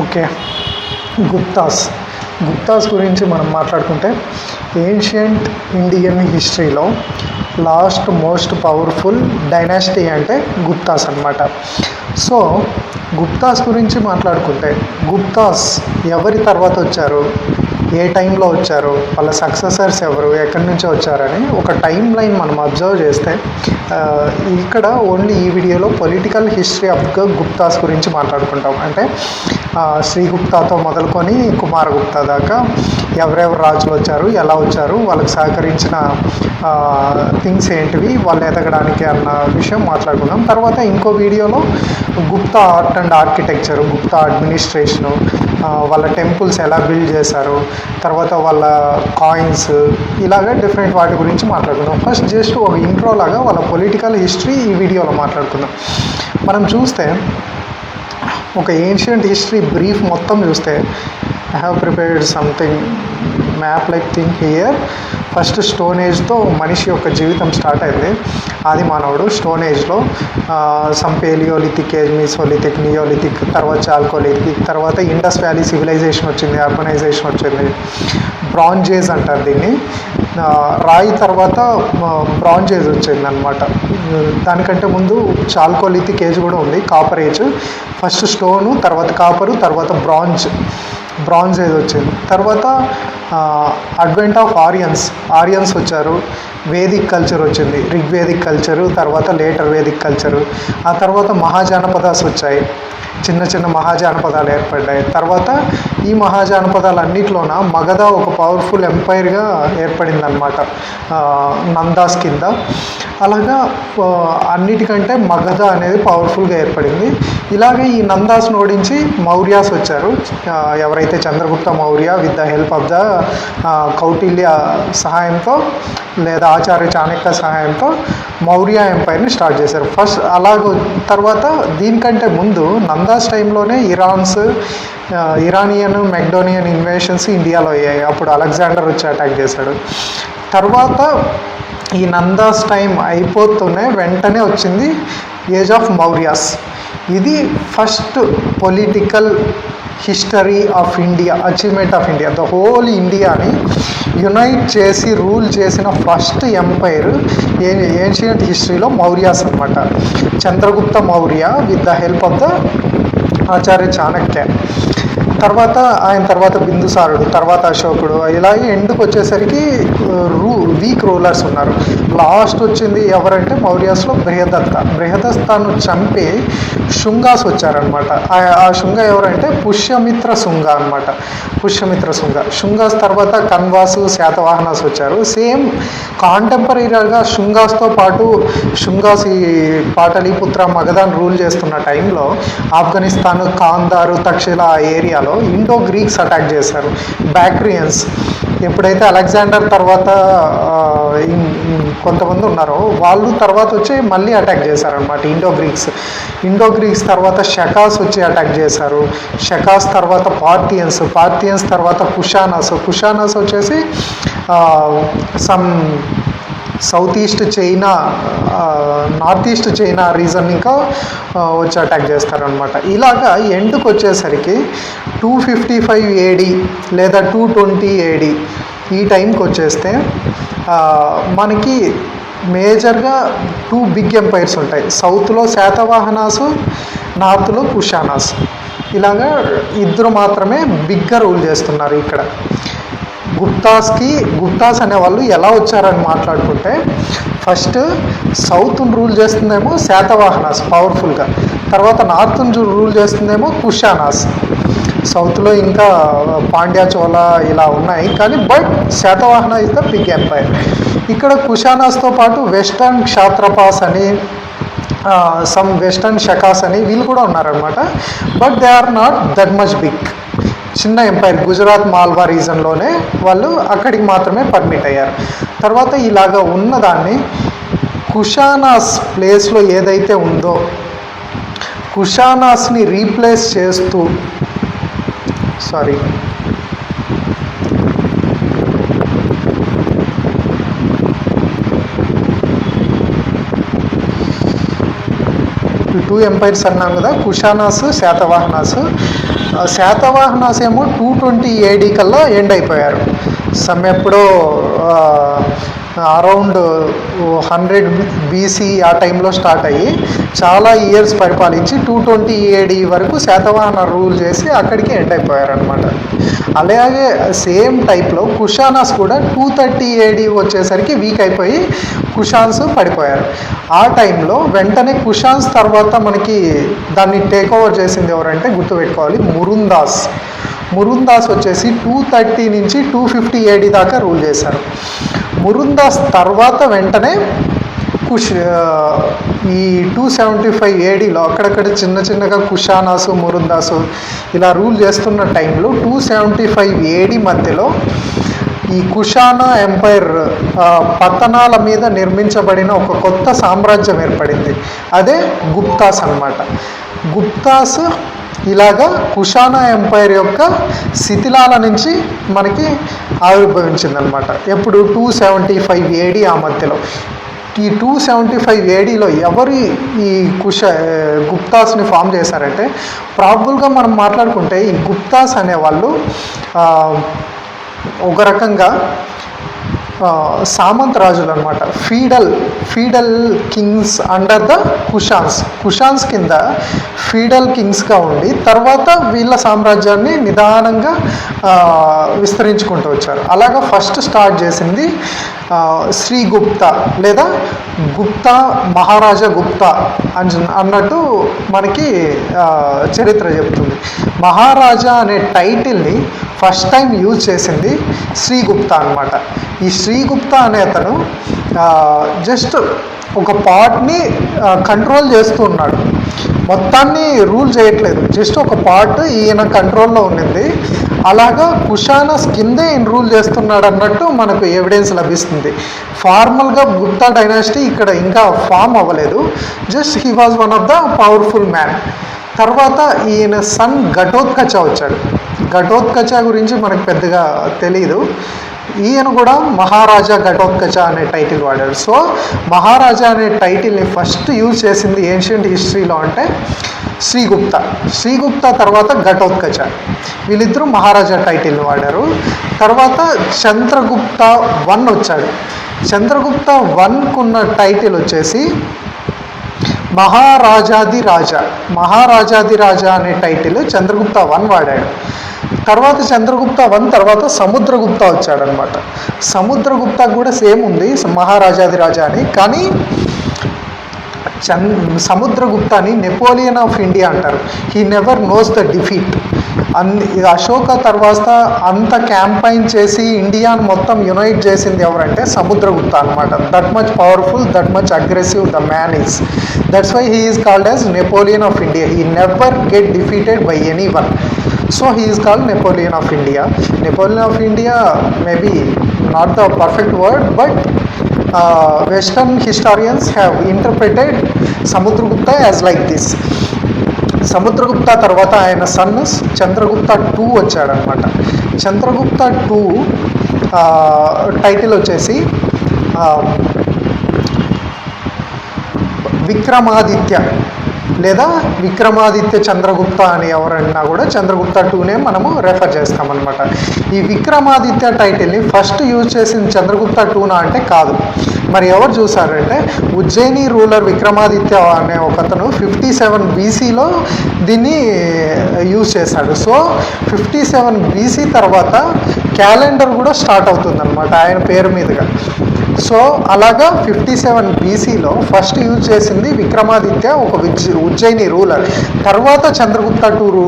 Okay. Gupta's గురించి మనం మాట్లాడుకుంటే ఏన్షియంట్ ఇండియన్ హిస్టరీలో మోస్ట్ పవర్ఫుల్ డైనాసిటీ అంటే గుప్తాస్ అన్నమాట. సో గుప్తాస్ గురించి మాట్లాడుకుంటే గుప్తాస్ ఎవరి తర్వాత వచ్చారు, ఏ టైంలో వచ్చారు, వాళ్ళ సక్సెసర్స్ ఎవరు, ఎక్కడి నుంచో వచ్చారని ఒక టైం లైన్ మనం అబ్జర్వ్ చేస్తే ఇక్కడ ఓన్లీ ఈ వీడియోలో పొలిటికల్ హిస్టరీ ఆఫ్ గుప్తాస్ గురించి మాట్లాడుకుంటాం. అంటే శ్రీగుప్తాతో మొదలుకొని కుమారగుప్తా దాకా ఎవరెవరు రాజులు వచ్చారు, ఎలా వచ్చారు, వాళ్ళకి సహకరించిన థింగ్స్ ఏంటివి, వాళ్ళు ఎదగడానికి అన్న విషయం మాట్లాడుకున్నాం. తర్వాత ఇంకో వీడియోలో Gupta art and architecture, Gupta administration, వాళ్ళ టెంపుల్స్ ఎలా బిల్డ్ చేశారు, తర్వాత వాళ్ళ కాయిన్స్, ఇలాగ డిఫరెంట్ వాటి గురించి మాట్లాడుకుందాం. ఫస్ట్ జస్ట్ ఒక ఇంట్రో లాగా వాళ్ళ పొలిటికల్ హిస్టరీ ఈ వీడియోలో మాట్లాడుకుందాం. మనం చూస్తే ఒక ఏన్షియంట్ హిస్టరీ బ్రీఫ్ మొత్తం చూస్తే I have prepared something map like thing here. First stone ఏజ్తో మనిషి యొక్క జీవితం స్టార్ట్ అయింది. ఆది మానవుడు స్టోన్ ఏజ్లో some palaeolithic age, mesolithic, neolithic, తర్వాత చాల్కోలిథిక్, తర్వాత ఇండస్ వ్యాలీ సివిలైజేషన్ వచ్చింది, అర్బనైజేషన్ వచ్చింది. బ్రాంజ్ ఏజ్ అంటారు దీన్ని. రాయి తర్వాత బ్రాంజ్ ఏజ్ వచ్చింది అనమాట. దానికంటే ముందు చాల్కోలిథిక్ ఏజ్ కూడా ఉంది, కాపర్ ఏజ్. ఫస్ట్ స్టోను, తర్వాత కాపరు, తర్వాత బ్రాంజ్ ఏజ్ వచ్చింది. తర్వాత అడ్వెంట్ ఆఫ్ ఆరియన్స్ వచ్చారు. వేదిక్ కల్చర్ వచ్చింది, రిగ్వేదిక్ కల్చరు, తర్వాత లేటర్ వేదిక్ కల్చరు. ఆ తర్వాత మహాజానపదాస్ వచ్చాయి, చిన్న చిన్న మహాజానపదాలు ఏర్పడ్డాయి. తర్వాత ఈ మహాజానపదాలన్నిటిలోన మగధ ఒక పవర్ఫుల్ ఎంపైర్గా ఏర్పడిందనమాట, నందాస్ కింద. అలాగా అన్నిటికంటే మగధ అనేది పవర్ఫుల్గా ఏర్పడింది. ఇలాగే ఈ నందాస్ను ఓడించి మౌర్యాస్ వచ్చారు. ఎవరైతే Chandragupta Maurya with the help of the Kautilya సహాయంతో లేదా ఆచార్య చాణక్య సహాయంతో మౌర్య ఎంపైర్ని స్టార్ట్ చేశారు ఫస్ట్. తర్వాత దీనికంటే ముందు నందాస్ టైంలోనే ఇరానియన్ మెక్డోనియన్ ఇన్వేషన్స్ ఇండియాలో అయ్యాయి. అప్పుడు అలెగ్జాండర్ వచ్చి అటాక్ చేశాడు. తర్వాత ఈ నందాస్ టైం అయిపోతూనే వెంటనే వచ్చింది ఏజ్ ఆఫ్ మౌర్యాస్. ఇది first political history of India, achievement of India. The whole ఇండియాని యునైట్ చేసి రూల్ చేసిన ఫస్ట్ ఎంపైర్ ఏన్షియంట్ హిస్టరీలో మౌర్యాస్ అనమాట. Chandragupta Maurya with the help of the Acharya Chanakya. ఆయన తర్వాత బిందుసారుడు, తర్వాత అశోకుడు. ఇలాగే ఎండుకు వచ్చేసరికి వీక్ రూలర్స్ ఉన్నారు. లాస్ట్ వచ్చింది ఎవరంటే మౌర్యాస్లో బృహదత్తాను చంపి శుంగాస్ వచ్చారనమాట. ఆ శుంగ ఎవరంటే పుష్యమిత్ర శుంగ అనమాట. శుంగాస్ తర్వాత కన్వాసు, శాతవాహనాస్ వచ్చారు. సేమ్ కాంటెంపరీగా శుంగాస్తో పాటు శుంగాస్ ఈ పాటలీపుత్ర, మగధాన్ రూల్ చేస్తున్న టైంలో ఆఫ్ఘనిస్తాన్, కాందారు, తక్షశిల ఆ ఏరియాలో ఇండో గ్రీక్స్ అటాక్ చేశారు. బ్యాక్ట్రియన్స్ ఎప్పుడైతే అలెగ్జాండర్ తర్వాత కొంతమంది ఉన్నారో వాళ్ళు తర్వాత వచ్చి మళ్ళీ అటాక్ చేశారనమాట ఇండో గ్రీక్స్ తర్వాత షకాస్ వచ్చి అటాక్ చేశారు. షకాస్ తర్వాత పార్థియన్స్ తర్వాత కుషానాస్ వచ్చేసి south east China, north east China reason ఇంకా వచ్చి అటాక్ చేస్తారనమాట. ఇలాగా ఎండ్కి వచ్చేసరికి 255 AD లేదా 220 AD ఈ టైంకి వచ్చేస్తే మనకి మేజర్గా 2 బిగ్ ఎంపైర్స్ ఉంటాయి. సౌత్లో శాతవాహనాసు, నార్త్లో కుషానాస్. ఇలాగా ఇద్దరు మాత్రమే బిగ్గా రూల్ చేస్తున్నారు ఇక్కడ. గుప్తాస్ అనే వాళ్ళు ఎలా వచ్చారని మాట్లాడుకుంటే ఫస్ట్ సౌత్ను రూల్ చేస్తుందేమో శాతవాహనాస్ పవర్ఫుల్గా, తర్వాత నార్త్ను రూల్ చేస్తుందేమో కుషానాస్. సౌత్లో ఇంకా పాండ్యా, చోళ ఇలా ఉన్నాయి, కానీ but Satavahana is the big empire. ఇక్కడ కుషానాస్తో పాటు వెస్టర్న్ క్షాత్రపాస్ అని, సమ్ వెస్టర్న్ షకాస్ అని వీళ్ళు కూడా ఉన్నారనమాట. But they are not that much big. చిన్న ఎంపైర్, గుజరాత్ మాల్వా రీజన్లోనే వాళ్ళు అక్కడికి మాత్రమే పర్మిట్ అయ్యారు. తర్వాత ఇలాగా ఉన్నదాన్ని కుషానాస్ ప్లేస్లో ఏదైతే ఉందో కుషానాస్ని రీప్లేస్ చేస్తూ టూ ఎంపైర్స్ అన్నాం కదా, కుషానాస్, శాతవాహనాస్. శాతవాహనాస్ ఏమో 220 AD కల్లా ఎండ్ అయిపోయారు. ఎప్పుడో అరౌండ్ 100 BC ఆ టైంలో స్టార్ట్ అయ్యి చాలా ఇయర్స్ పరిపాలించి 220 AD వరకు శాతవాహన రూల్ చేసి అక్కడికి ఎండ్ అయిపోయారనమాట. అలాగే సేమ్ టైప్లో కుషానాస్ కూడా 230 AD వచ్చేసరికి వీక్ అయిపోయి కుషాన్స్ పడిపోయారు. ఆ టైంలో వెంటనే కుషాన్స్ తర్వాత మనకి దాన్ని టేక్ ఓవర్ చేసింది ఎవరంటే గుర్తుపెట్టుకోవాలి, మురుందాస్ వచ్చేసి 230 నుంచి 250 AD దాకా రూల్ చేశారు. మురుందాస్ తర్వాత వెంటనే ఈ 275 ADలో అక్కడక్కడ చిన్నగా కుషానాసు మురుందాసు ఇలా రూల్ చేస్తున్న టైంలో 275 AD మధ్యలో ఈ కుషానా ఎంపైర్ పతనాల మీద నిర్మించబడిన ఒక కొత్త సామ్రాజ్యం ఏర్పడింది. అదే గుప్తాస్ అన్నమాట. గుప్తాస్ ఇలాగా కుషానా ఎంపైర్ యొక్క శిథిలాల నుంచి మనకి ఆవిర్భవించిందనమాట. ఎప్పుడు 275 AD ఆ మధ్యలో. ఈ 275 ADలో ఎవరు ఈ గుప్తాస్ని ఫామ్ చేశారంటే, ప్రాబుల్గా మనం మాట్లాడుకుంటే ఈ గుప్తాస్ అనేవాళ్ళు ఒక రకంగా సామంత రాజులు అనమాట. ఫీడల్ కింగ్స్ అండర్ ద కుషాన్స్ కింద ఫీడల్ కింగ్స్గా ఉండి తర్వాత వీళ్ళ సామ్రాజ్యాన్ని నిదానంగా విస్తరించుకుంటూ వచ్చారు. అలాగా ఫస్ట్ స్టార్ట్ చేసింది శ్రీగుప్త లేదా గుప్తా మహారాజా గుప్తా అన్నట్టు మనకి చరిత్ర చెప్తుంది. మహారాజా అనే టైటిల్ని ఫస్ట్ టైం యూజ్ చేసింది శ్రీగుప్త అనమాట. ఈ శ్రీగుప్త అనే అతను జస్ట్ ఒక పార్ట్ని కంట్రోల్ చేస్తూ ఉన్నాడు, మొత్తాన్ని రూల్ చేయట్లేదు. జస్ట్ ఒక పార్ట్ ఈయన కంట్రోల్లో ఉన్నింది. అలాగా కుషానాస్ కిందే ఈయన రూల్ చేస్తున్నాడు అన్నట్టు మనకు ఎవిడెన్స్ లభిస్తుంది. ఫార్మల్గా గుప్తా డైనాసిటీ ఇక్కడ ఇంకా ఫామ్ అవ్వలేదు. Just he was one of the powerful man. తర్వాత ఈయన సన్ ఘటోత్కచ వచ్చాడు. ఘటోత్కచ గురించి మనకు పెద్దగా తెలియదు. ఈయన కూడా మహారాజా ఘటోత్కచ అనే టైటిల్ వాడాడు. సో మహారాజా అనే టైటిల్ని ఫస్ట్ యూజ్ చేసింది ఏన్షియంట్ హిస్టరీలో అంటే శ్రీగుప్త తర్వాత ఘటోత్కచ, వీళ్ళిద్దరూ మహారాజా టైటిల్ని వాడారు. తర్వాత చంద్రగుప్త 1 వచ్చాడు. చంద్రగుప్త 1కున్న టైటిల్ వచ్చేసి మహారాజాది రాజా అనే టైటిల్ చంద్రగుప్త 1 వాడాడు. తర్వాత చంద్రగుప్త 1 తర్వాత సముద్రగుప్త వచ్చాడనమాట. సముద్రగుప్త కూడా సేమ్ ఉంది మహారాజాది రాజా అని, కానీ సముద్రగుప్తాని నెపోలియన్ ఆఫ్ ఇండియా అంటారు. He never knows the defeat. Ashoka తర్వాత అంత క్యాంపైన్ చేసి ఇండియాను మొత్తం యునైట్ చేసింది ఎవరంటే సముద్రగుప్త అనమాట. That much powerful, that much aggressive the man is. That's why he is called as Napoleon of India. He never get defeated by anyone. So he is called Napoleon of India. Napoleon of India may be not the perfect word, but Western historians have interpreted Samudragupta as like this. Samudragupta తర్వాత ఆయన sun Chandragupta 2 వచ్చాడనమాట. Chandragupta 2 title వచ్చేసి విక్రమాదిత్య లేదా విక్రమాదిత్య చంద్రగుప్త అని ఎవరన్నా కూడా చంద్రగుప్త 2నే మనము refer చేస్తామన్నమాట. ఈ విక్రమాదిత్య టైటిల్ని ఫస్ట్ యూజ్ చేసిన చంద్రగుప్త 2నా అంటే కాదు. మరి ఎవరు చూసారంటే ఉజ్జయిని రూలర్ విక్రమాదిత్య అనే ఒకతను 57 BCలో దీన్ని యూజ్ చేశాడు. సో 57 BC తర్వాత క్యాలెండర్ కూడా స్టార్ట్ అవుతుందన్నమాట ఆయన పేరు మీదుగా. సో అలాగా 57 BCలో ఫస్ట్ యూజ్ చేసింది విక్రమాదిత్య, ఒక ఉజ్జయిని రూలర్. తర్వాత చంద్రగుప్త 2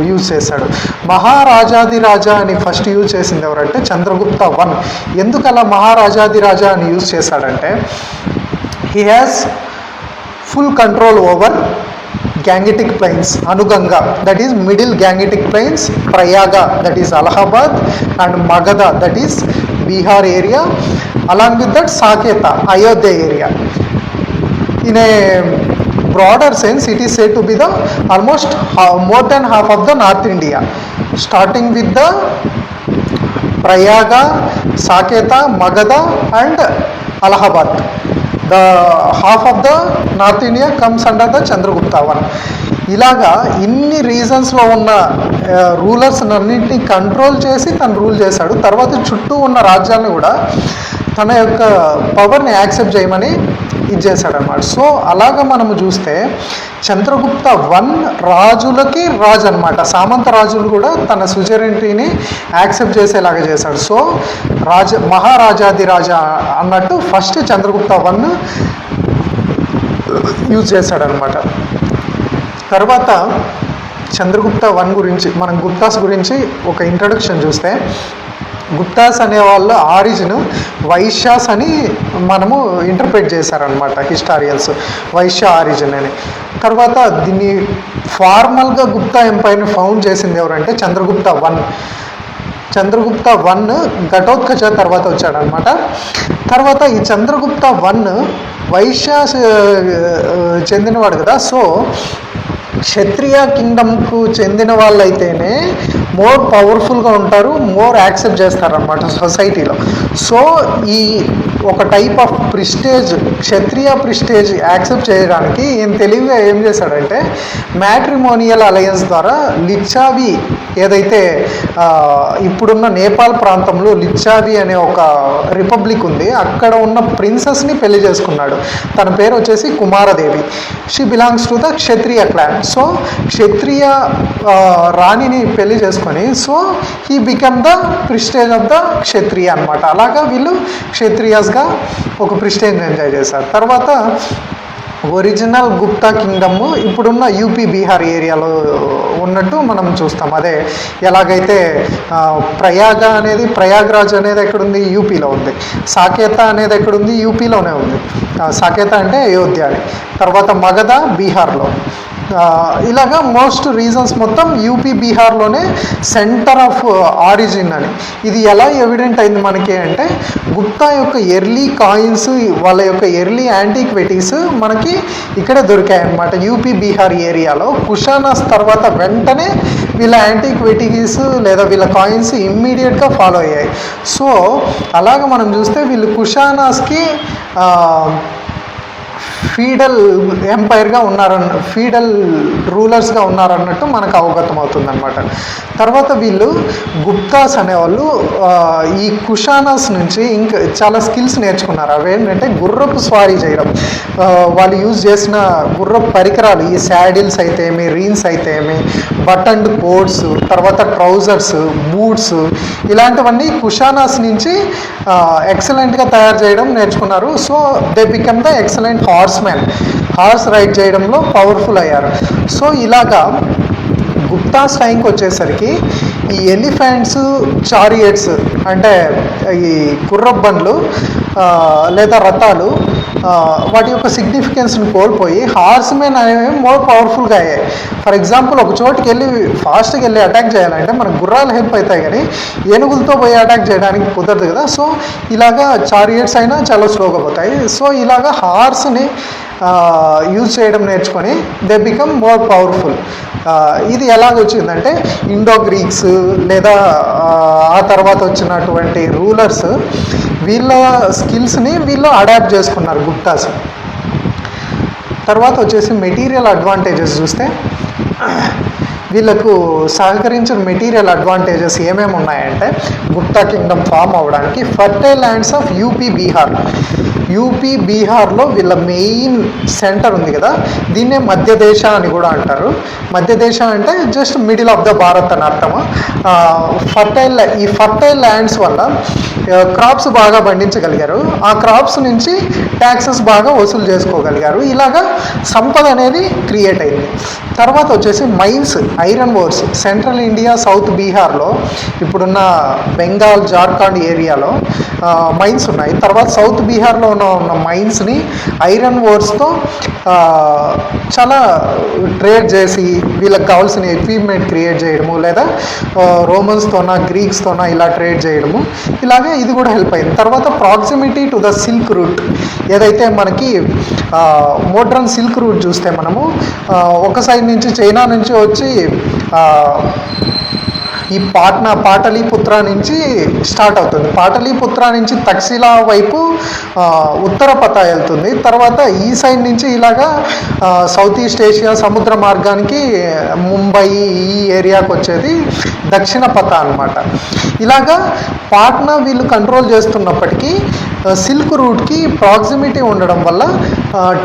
యూజ్ చేశాడు. మహారాజాది రాజా అని ఫస్ట్ యూజ్ చేసింది ఎవరంటే చంద్రగుప్త 1. ఎందుకు అలా మహారాజాది రాజా అని యూజ్ చేశాడంటే he has full control over Gangetic plains, Anuganga, that is middle Gangetic plains, Prayaga, that is Allahabad, and Magadha, that is Bihar area. Along with that, Saketa, Ayodhya area. In a broader sense, it is said to be the almost more than half of the North India, starting with the Prayaga, Saketa, Magadha, and Allahabad. The half of the North India comes under the Chandragupta 1. ఇలాగా ఇన్ని రీజన్స్లో ఉన్న rulers అన్నింటినీ control చేసి తను rule చేశాడు. తర్వాత చుట్టూ ఉన్న రాజ్యాలను కూడా తన యొక్క పవర్ని యాక్సెప్ట్ చేయమని ఇది చేశాడనమాట. సో అలాగా మనము చూస్తే చంద్రగుప్త రాజులకి రాజు అనమాట. సామంత రాజులు కూడా తన సుజెరెంటీని యాక్సెప్ట్ చేసేలాగా చేశాడు. సో మహారాజాదిరాజా అన్నట్టు ఫస్ట్ చంద్రగుప్త యూజ్ చేశాడనమాట. తర్వాత చంద్రగుప్త గురించి, మనం గుప్తాస్ గురించి ఒక ఇంట్రడక్షన్ చూస్తే, గుప్తాస్ అనే వాళ్ళ ఆరిజిన్ వైశ్యాస్ అని మనము ఇంటర్ప్రిట్ చేశారనమాట హిస్టారియన్స్, వైశ్య ఆరిజిన్ అని. తర్వాత దీన్ని ఫార్మల్గా గుప్తా ఎంపైర్ని ఫౌండ్ చేసింది ఎవరంటే చంద్రగుప్త ఘటోత్కచ తర్వాత వచ్చాడనమాట. తర్వాత ఈ చంద్రగుప్త వైశ్యాస్ చెందినవాడు కదా. సో క్షత్రియ కింగ్డమ్కు చెందిన వాళ్ళైతేనే మోర్ పవర్ఫుల్గా ఉంటారు, మోర్ యాక్సెప్ట్ చేస్తారనమాట సొసైటీలో. సో ఈ ఒక type of prestige, Kshatriya prestige accept చేయడానికి ఈయన తెలివిగా ఏం చేశాడంటే మ్యాట్రిమోనియల్ అలయన్స్ ద్వారా లిచ్చావి, ఏదైతే ఇప్పుడున్న నేపాల్ ప్రాంతంలో లిచ్చావి అనే ఒక రిపబ్లిక్ ఉంది, అక్కడ ఉన్న ప్రిన్సెస్ని పెళ్లి చేసుకున్నాడు. తన పేరు వచ్చేసి Kumaradevi. She belongs to the Kshatriya clan. So Kshatriya రాణిని పెళ్లి చేసుకొని so he become the prestige of the Kshatriya అనమాట. అలాగా వీళ్ళు క్షత్రియాస్గా ఒక ప్రిస్టేజ్ ఎంజాయ్ చేశారు. తర్వాత ఒరిజినల్ గుప్తా కింగ్డమ్ ఇప్పుడున్న యూపీ బీహార్ ఏరియాలో ఉన్నట్టు మనం చూస్తాం. అదే ఎలాగైతే ప్రయాగ్రాజ్ అనేది ఎక్కడుంది, యూపీలో ఉంది. సాకేత అనేది ఎక్కడుంది, యూపీలోనే ఉంది. సాకేత అంటే అయోధ్య అని. తర్వాత మగధ బీహార్లో. ఇలాగా మోస్ట్ రీజన్స్ మొత్తం యూపీ బీహార్లోనే సెంటర్ ఆఫ్ ఆరిజిన్ అని. ఇది ఎలా ఎవిడెంట్ అయింది మనకి అంటే గుప్తా యొక్క ఎర్లీ కాయిన్స్, వాళ్ళ యొక్క ఎర్లీ యాంటిక్విటీస్ మనకి ఇక్కడే దొరికాయి అన్నమాట. యూపీ బీహార్ ఏరియాలో కుషానాస్ తర్వాత వెంటనే వీళ్ళ యాంటిక్విటీస్ లేదా వీళ్ళ కాయిన్స్ ఇమ్మీడియట్గా ఫాలో అయ్యాయి. సో అలాగ మనం చూస్తే వీళ్ళు కుషానాస్కి ఫీడల్ ఎంపైర్గా ఫీడల్ రూలర్స్గా ఉన్నారన్నట్టు మనకు అవగతం అవుతుందన్నమాట. తర్వాత వీళ్ళు గుప్తాస్ అనేవాళ్ళు ఈ కుషానాస్ నుంచి ఇంకా చాలా స్కిల్స్ నేర్చుకున్నారు. అవి ఏంటంటే గుర్రపు స్వారీ చేయడం, వాళ్ళు యూజ్ చేసిన గుర్రపు పరికరాలు, ఈ శాడిల్స్ అయితే ఏమి, రీన్స్ అయితే ఏమి, బటన్డ్ కోట్స్, తర్వాత ట్రౌజర్స్, బూట్స్, ఇలాంటివన్నీ కుషానాస్ నుంచి ఎక్సలెంట్గా తయారు చేయడం నేర్చుకున్నారు. So they become the excellent horse ride చేయడంలో పవర్ఫుల్ అయ్యారు. సో ఇలాగా గుప్తాస్ టైంకి వచ్చేసరికి ఈ ఎలిఫెంట్స్, చారియట్స్ అంటే ఈ గుర్రపు బండ్లు లేదా రథాలు వాటి యొక్క సిగ్నిఫికెన్స్ని కోల్పోయి హార్స్మెన్ అనేవి మోర్ పవర్ఫుల్గా అయ్యాయి. ఫర్ ఎగ్జాంపుల్ ఒక చోటుకి వెళ్ళి ఫాస్ట్గా వెళ్ళి అటాక్ చేయాలంటే మనకు గుర్రాలు హెల్ప్ అవుతాయి, కానీ ఏనుగులతో పోయి అటాక్ చేయడానికి కుదరదు కదా. సో ఇలాగా చారియట్స్ అయినా చాలా స్లోగా పోతాయి. సో ఇలాగా హార్స్ని యూజ్ చేయడం నేర్చుకొని దే బికమ్ మోర్ పవర్ఫుల్. ఇది ఎలాగొచ్చిందంటే ఇండో గ్రీక్స్ లేదా ఆ తర్వాత వచ్చినటువంటి రూలర్స్ వీళ్ళ స్కిల్స్ని వీళ్ళు అడాప్ట్ చేసుకున్నారు గుప్తాస్. తర్వాత వచ్చేసి మెటీరియల్ అడ్వాంటేజెస్ చూస్తే వీళ్ళకు సహకరించిన మెటీరియల్ అడ్వాంటేజెస్ ఏమేమి ఉన్నాయంటే గుప్తా కింగ్డమ్ ఫామ్ అవ్వడానికి ఫర్టైల్ ల్యాండ్స్ ఆఫ్ యూపీ బీహార్లో వీళ్ళ మెయిన్ సెంటర్ ఉంది కదా, దీన్నే మధ్యదేశ అని కూడా అంటారు. మధ్యదేశ అంటే just middle of the Bharat అని అర్థము. ఈ ఫర్టైల్ ల్యాండ్స్ వల్ల క్రాప్స్ బాగా పండించగలిగారు. ఆ క్రాప్స్ నుంచి ట్యాక్సెస్ బాగా వసూలు చేసుకోగలిగారు. ఇలాగా సంపద అనేది క్రియేట్ అయింది. తర్వాత వచ్చేసి mines, iron ores central India, south బీహార్లో ఇప్పుడున్న బెంగాల్, జార్ఖండ్ ఏరియాలో మైన్స్ ఉన్నాయి. తర్వాత సౌత్ బీహార్లో ఉన్న మైన్స్ని ఐరన్ ఓర్స్తో చాలా ట్రేడ్ చేసి వీళ్ళకి కావాల్సిన ఎక్విప్మెంట్ క్రియేట్ చేయడము, లేదా రోమన్స్తోనా గ్రీక్స్తోనా ఇలా ట్రేడ్ చేయడము, ఇలాగే ఇది కూడా హెల్ప్ అయింది. తర్వాత proximity to the silk route, ఏదైతే మనకి మోడ్రన్ సిల్క్ రూట్ చూస్తే మనము ఒక సైడ్ నుంచి చైనా నుంచి వచ్చి ఈ పాటలీపుత్ర నుంచి స్టార్ట్ అవుతుంది. పాటలీపుత్ర నుంచి తక్షశిలా వైపు ఉత్తర పథ వెళ్తుంది. తర్వాత ఈ సైడ్ నుంచి ఇలాగా సౌత్ ఈస్ట్ ఏషియా సముద్ర మార్గానికి ముంబై ఈ ఏరియాకి వచ్చేది దక్షిణ పథ అనమాట. ఇలాగా పాట్నా వీళ్ళు కంట్రోల్ చేస్తున్నప్పటికీ సిల్క్ రూట్కి ప్రాక్సిమిటీ ఉండడం వల్ల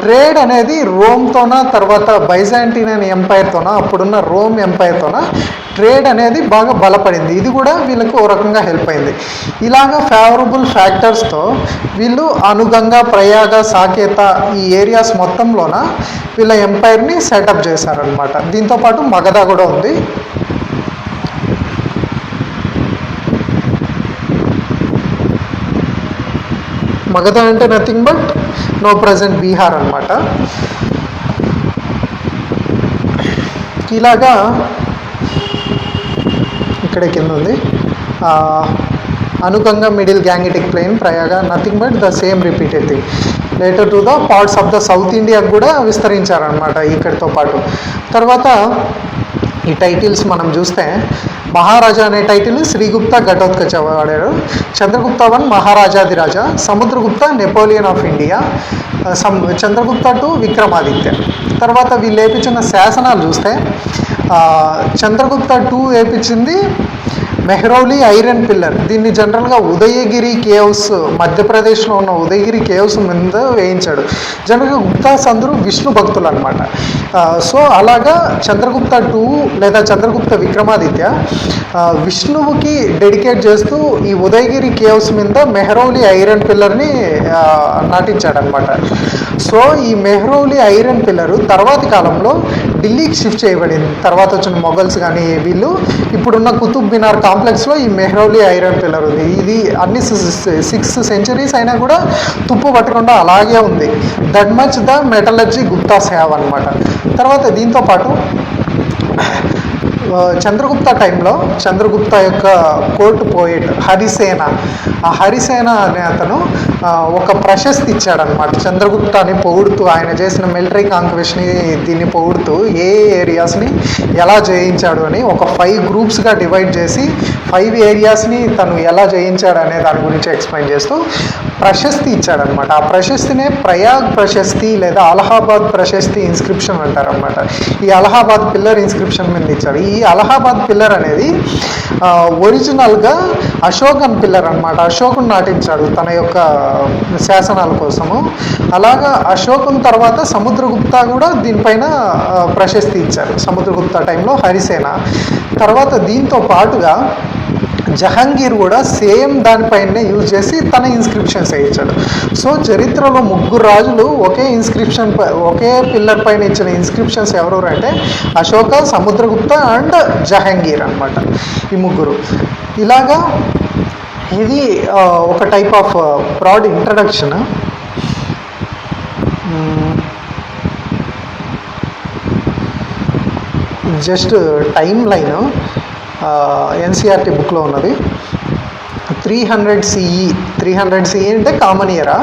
ట్రేడ్ అనేది రోమ్తోన, తర్వాత బైజాంటిన్ ఎంపైర్తోన, అప్పుడున్న రోమ్ ఎంపైర్తోన ట్రేడ్ అనేది బాగా బలపడింది. ఇది కూడా వీళ్ళకి ఓ రకంగా హెల్ప్ అయింది. ఇలాగ ఫేవరబుల్ ఫ్యాక్టర్స్తో వీళ్ళు అనుగంగా, ప్రయాగ, సాకేత ఈ ఏరియాస్ మొత్తంలోన వీళ్ళ ఎంపైర్ని సెటప్ చేశారనమాట. దీంతోపాటు మగధ కూడా ఉంది. మగధ అంటే nothing but no present Bihar అనమాట. ఇలాగా ఇక్కడే కింద ఉంది Anuganga, middle Gangetic plain, Prayaga, nothing but the same repeated thing. Later to the parts of the south ఇండియాకు కూడా విస్తరించారనమాట ఇక్కడితో పాటు. తర్వాత ఈ టైటిల్స్ మనం చూస్తే మహారాజా అనే టైటిల్ శ్రీగుప్త ఘటోత్కచ వాడారు. Chandragupta one Maharajadhiraja, Samudragupta Napoleon of India, Chandragupta two Vikramaditya. తర్వాత వీళ్ళు వేయించిన శాసనాలు చూస్తే చంద్రగుప్త 2 వేయించింది మెహ్రౌలీ ఐరన్ పిల్లర్. దీన్ని జనరల్గా ఉదయగిరి కేవ్స్, మధ్యప్రదేశ్లో ఉన్న ఉదయగిరి కేవ్స్ మీద వేయించాడు. జనరల్గా గుప్తాస్ అందరూ విష్ణు భక్తులు అనమాట. సో అలాగా చంద్రగుప్త 2 లేదా చంద్రగుప్త విక్రమాదిత్య విష్ణువుకి డెడికేట్ చేస్తూ ఈ ఉదయగిరి కేవ్స్ మీద మెహ్రౌలీ ఐరన్ పిల్లర్ని నాటించాడనమాట. సో ఈ మెహ్రౌలీ ఐరన్ పిల్లరు తర్వాతి కాలంలో ఢిల్లీకి షిఫ్ట్ చేయబడింది. తర్వాత వచ్చిన మొఘల్స్ కానీ వీళ్ళు ఇప్పుడున్న కుతుబ్ మినార్ కాంప్లెక్స్లో ఈ మెహ్రౌలీ ఐరన్ పిల్లర్ ఉంది. ఇది అన్ని 6 సెంచరీస్ అయినా కూడా తుప్పు పట్టకుండా అలాగే ఉంది. That much the metallurgy Guptas have అనమాట. తర్వాత దీంతోపాటు చంద్రగుప్త టైంలో చంద్రగుప్త యొక్క కోర్టు పోయిట్ హరిసేన, ఆ హరిసేన అనే అతను ఒక ప్రశస్తి ఇచ్చాడనమాట చంద్రగుప్తాని పొగుడుతూ. ఆయన చేసిన మిలిటరీ కాంక్వెస్ట్ని దీన్ని పొగుడుతూ ఏ ఏరియాస్ని ఎలా జయించాడు అని ఒక 5 గ్రూప్స్గా డివైడ్ చేసి 5 ఏరియాస్ని తను ఎలా జయించాడు అనే దాని గురించి ఎక్స్ప్లెయిన్ చేస్తూ ప్రశస్తి ఇచ్చాడనమాట. ఆ ప్రశస్తినే ప్రయాగ్ ప్రశస్తి లేదా అలహాబాద్ ప్రశస్తి ఇన్స్క్రిప్షన్ అంటారనమాట. ఈ అలహాబాద్ పిల్లర్ ఇన్స్క్రిప్షన్ మీద ఇచ్చాడు. ఈ అలహాబాద్ పిల్లర్ అనేది ఒరిజినల్గా అశోకన్ పిల్లర్ అనమాట. అశోకుని నాటించాడు తన యొక్క శాసనాల కోసము. అలాగా అశోకుని తర్వాత సముద్రగుప్త కూడా దీనిపైన ప్రశస్తి ఇచ్చారు. సముద్రగుప్త టైంలో హరిసేన. తర్వాత దీంతో పాటుగా జహాంగీర్ కూడా సేమ్ దానిపైనే యూజ్ చేసి తన ఇన్స్క్రిప్షన్స్ వేయించాడు. సో చరిత్రలో 3 రాజులు ఒకే ఇన్స్క్రిప్షన్ ఒకే పిల్లర్ పైన ఇచ్చిన ఇన్స్క్రిప్షన్స్ ఎవరెవరు అంటే అశోక, సముద్రగుప్త అండ్ జహాంగీర్ అనమాట. ఈ 3. ఇలాగా ఇది ఒక type of broad introduction. Just time line NCERT బుక్లో ఉన్నది. 300 CE. 300 CE అంటే కామన్ ఇయరా.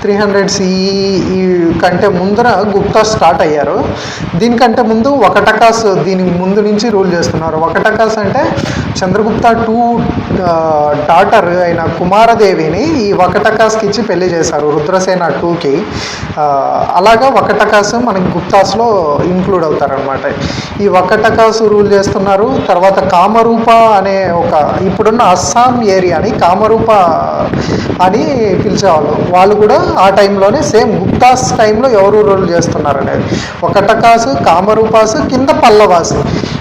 300 CE కంటే ముందర గుప్తా స్టార్ట్ అయ్యారు. దీనికంటే ముందు వకటకాస్ దీని ముందు నుంచి రూల్ చేస్తున్నారు. వకటకాస్ అంటే చంద్రగుప్త 2 డాటర్ అయిన కుమారదేవిని ఈ వకటకాస్కి ఇచ్చి పెళ్లి చేశారు, రుద్రసేన 2కి. అలాగా వకటకాస్ మనకి గుప్తాస్లో ఇంక్లూడ్ అవుతారనమాట. ఈ వకటకాస్ రూల్ చేస్తున్నారు. తర్వాత కామరూప అనే ఒక ఇప్పుడున్న అస్సాం ఏరియాని కామరూప అని పిలిచేవాళ్ళు. వాళ్ళు కూడా ఆ టైంలోనే సేమ్ గుప్తాస్ టైంలో ఎవరు రూల్ చేస్తున్నారు అనేది. వకటకాస్, కామరూపాస్, కింద పల్లవాస్,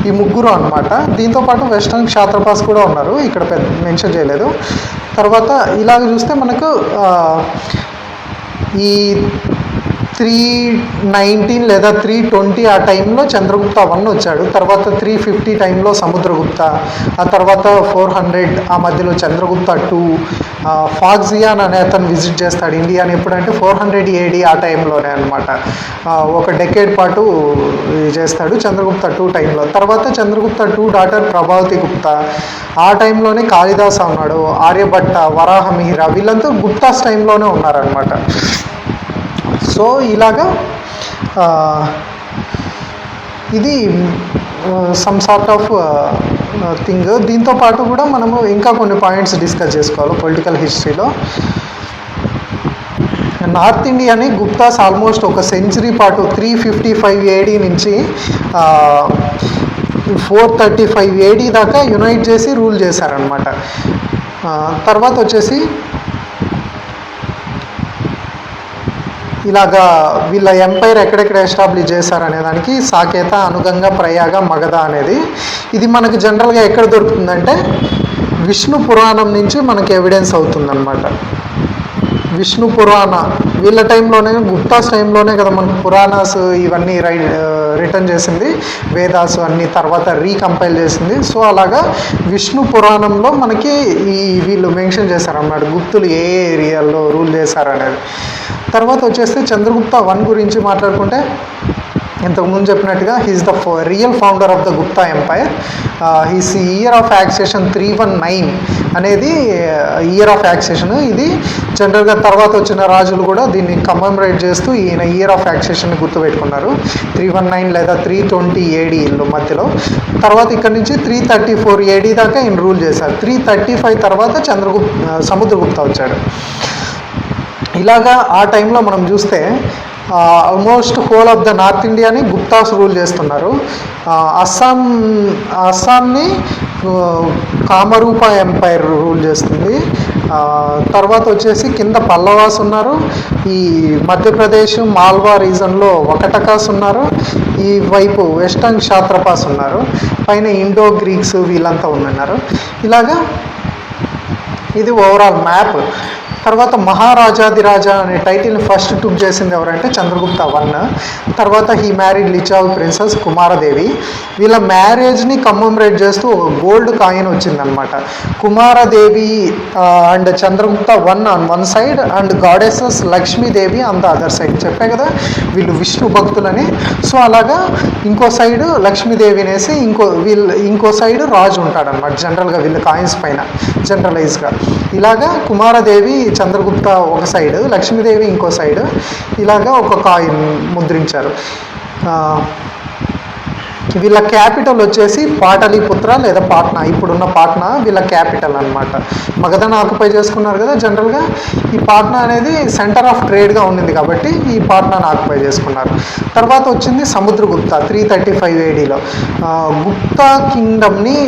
ఈ 3 అనమాట. దీంతోపాటు వెస్టర్న్ క్షాత్రపాస్ కూడా ఉన్నారు, ఇక్కడ మెన్షన్ చేయలేదు. తర్వాత ఇలాగ చూస్తే మనకు ఈ 319 లేదా 320 ఆ టైంలో చంద్రగుప్త 1 వచ్చాడు. తర్వాత 350 టైంలో సముద్రగుప్త, ఆ తర్వాత 400 ఆ మధ్యలో చంద్రగుప్త 2. ఫాగ్జియాన్ అనే అతను విజిట్ చేస్తాడు ఇండియాని. ఎప్పుడంటే 400 AD ఆ టైంలోనే అనమాట. ఒక డెకేడ్ పాటు చేస్తాడు చంద్రగుప్త 2 టైంలో. తర్వాత చంద్రగుప్త 2 డాటర్ ప్రభావతి గుప్త, ఆ టైంలోనే కాళిదాస ఉన్నాడు, ఆర్యభట్ట, వరాహమిహిర, వీళ్ళంతా గుప్తాస్ టైంలోనే ఉన్నారనమాట. సో ఇలాగా ఇది సమ్ సార్ట్ ఆఫ్ థింగ్. దీంతో పాటు కూడా మనము ఇంకా కొన్ని పాయింట్స్ డిస్కస్ చేసుకోవాలి పొలిటికల్ హిస్టరీలో. నార్త్ ఇండియాని గుప్తాస్ ఆల్మోస్ట్ ఒక సెంచరీ పాటు 355 AD నుంచి 435 AD దాకా యునైట్ చేసి రూల్ చేశారనమాట. తర్వాత వచ్చేసి ఇలాగా వీళ్ళ ఎంపైర్ ఎక్కడెక్కడ ఎస్టాబ్లిష్ చేశారనే దానికి సాకేత, అనుగంగ, ప్రయాగ, మగధ అనేది ఇది మనకి జనరల్గా ఎక్కడ దొరుకుతుందంటే విష్ణు పురాణం నుంచి మనకి ఎవిడెన్స్ అవుతుందన్నమాట. విష్ణు పురాణ వీళ్ళ టైంలోనే, గుప్తాస్ టైంలోనే కదా మనకు పురాణాస్ ఇవన్నీ రిటర్న్ చేసింది, వేదాస్ అన్ని తర్వాత రీకంపైల్ చేసింది. సో అలాగా విష్ణు పురాణంలో మనకి వీళ్ళు మెన్షన్ చేశారన్నమాట గుప్తులు ఏ ఏరియాలో రూల్ చేశారనేది. తర్వాత వచ్చేస్తే చంద్రగుప్త I గురించి మాట్లాడుకుంటే ఇంతకుముందు చెప్పినట్టుగా he's the real founder of the Gupta empire. He's year of accession 319 అనేది ఇయర్ ఆఫ్ యాక్సేషన్. ఇది జనరల్గా తర్వాత వచ్చిన రాజులు కూడా దీన్ని కమెమరేట్ చేస్తూ ఈయన ఇయర్ ఆఫ్ యాక్సేషన్ని గుర్తుపెట్టుకున్నారు. 319 లేదా 320 AD మధ్యలో. తర్వాత ఇక్కడ నుంచి 334 AD దాకా ఈయన రూల్ చేశారు. 335 తర్వాత సముద్రగుప్త వచ్చాడు. ఇలాగా ఆ టైంలో మనం చూస్తే almost whole of the north ఇండియాని గుప్తాస్ రూల్ చేస్తున్నారు. అస్సాంని కామరూప ఎంపైర్ రూల్ చేస్తుంది. తర్వాత వచ్చేసి కింద పల్లవాస్ ఉన్నారు. ఈ మధ్యప్రదేశ్ మాల్వా రీజన్లో వకటకాస్ ఉన్నారు. ఈ వైపు వెస్టర్న్ క్షాత్రపాస్ ఉన్నారు. పైన ఇండో గ్రీక్స్ వీళ్ళంతా ఉన్నారు. ఇలాగా ఇది ఓవరాల్ మ్యాప్. తర్వాత మహారాజాదిరాజా అనే టైటిల్ని ఫస్ట్ టుక్ చేసింది ఎవరంటే చంద్రగుప్త I. తర్వాత he married Lichchhavi princess Kumaradevi. వీళ్ళ మ్యారేజ్ని కమెమరేట్ చేస్తూ ఒక గోల్డ్ కాయిన్ వచ్చిందనమాట. Kumaradevi and Chandragupta I on one side and goddesses Lakshmidevi on the other side. చెప్పే కదా వీళ్ళు విష్ణు భక్తులని. సో అలాగా ఇంకో సైడ్ లక్ష్మీదేవి అనేసి ఇంకో సైడ్ రాజు ఉంటాడనమాట జనరల్గా వీళ్ళ కాయిన్స్ పైన జనరలైజ్గా. ఇలాగా కుమారదేవి చంద్రగుప్త ఒక సైడ్, లక్ష్మీదేవి ఇంకో సైడ్, ఇలాగా ఒక కాయిన్ ముద్రించారు. వీళ్ళ క్యాపిటల్ వచ్చేసి పాటలీపుత్ర లేదా పాట్నా, ఇప్పుడున్న పాట్నా వీళ్ళ క్యాపిటల్ అనమాట. మగధను ఆక్యుపై చేసుకున్నారు కదా జనరల్గా. ఈ పాట్నా అనేది సెంటర్ ఆఫ్ ట్రేడ్గా ఉండింది కాబట్టి ఈ పాట్నాను ఆక్యుపై చేసుకున్నారు. తర్వాత వచ్చింది సముద్రగుప్త 335 ADలో. గుప్తా కింగ్డమ్ని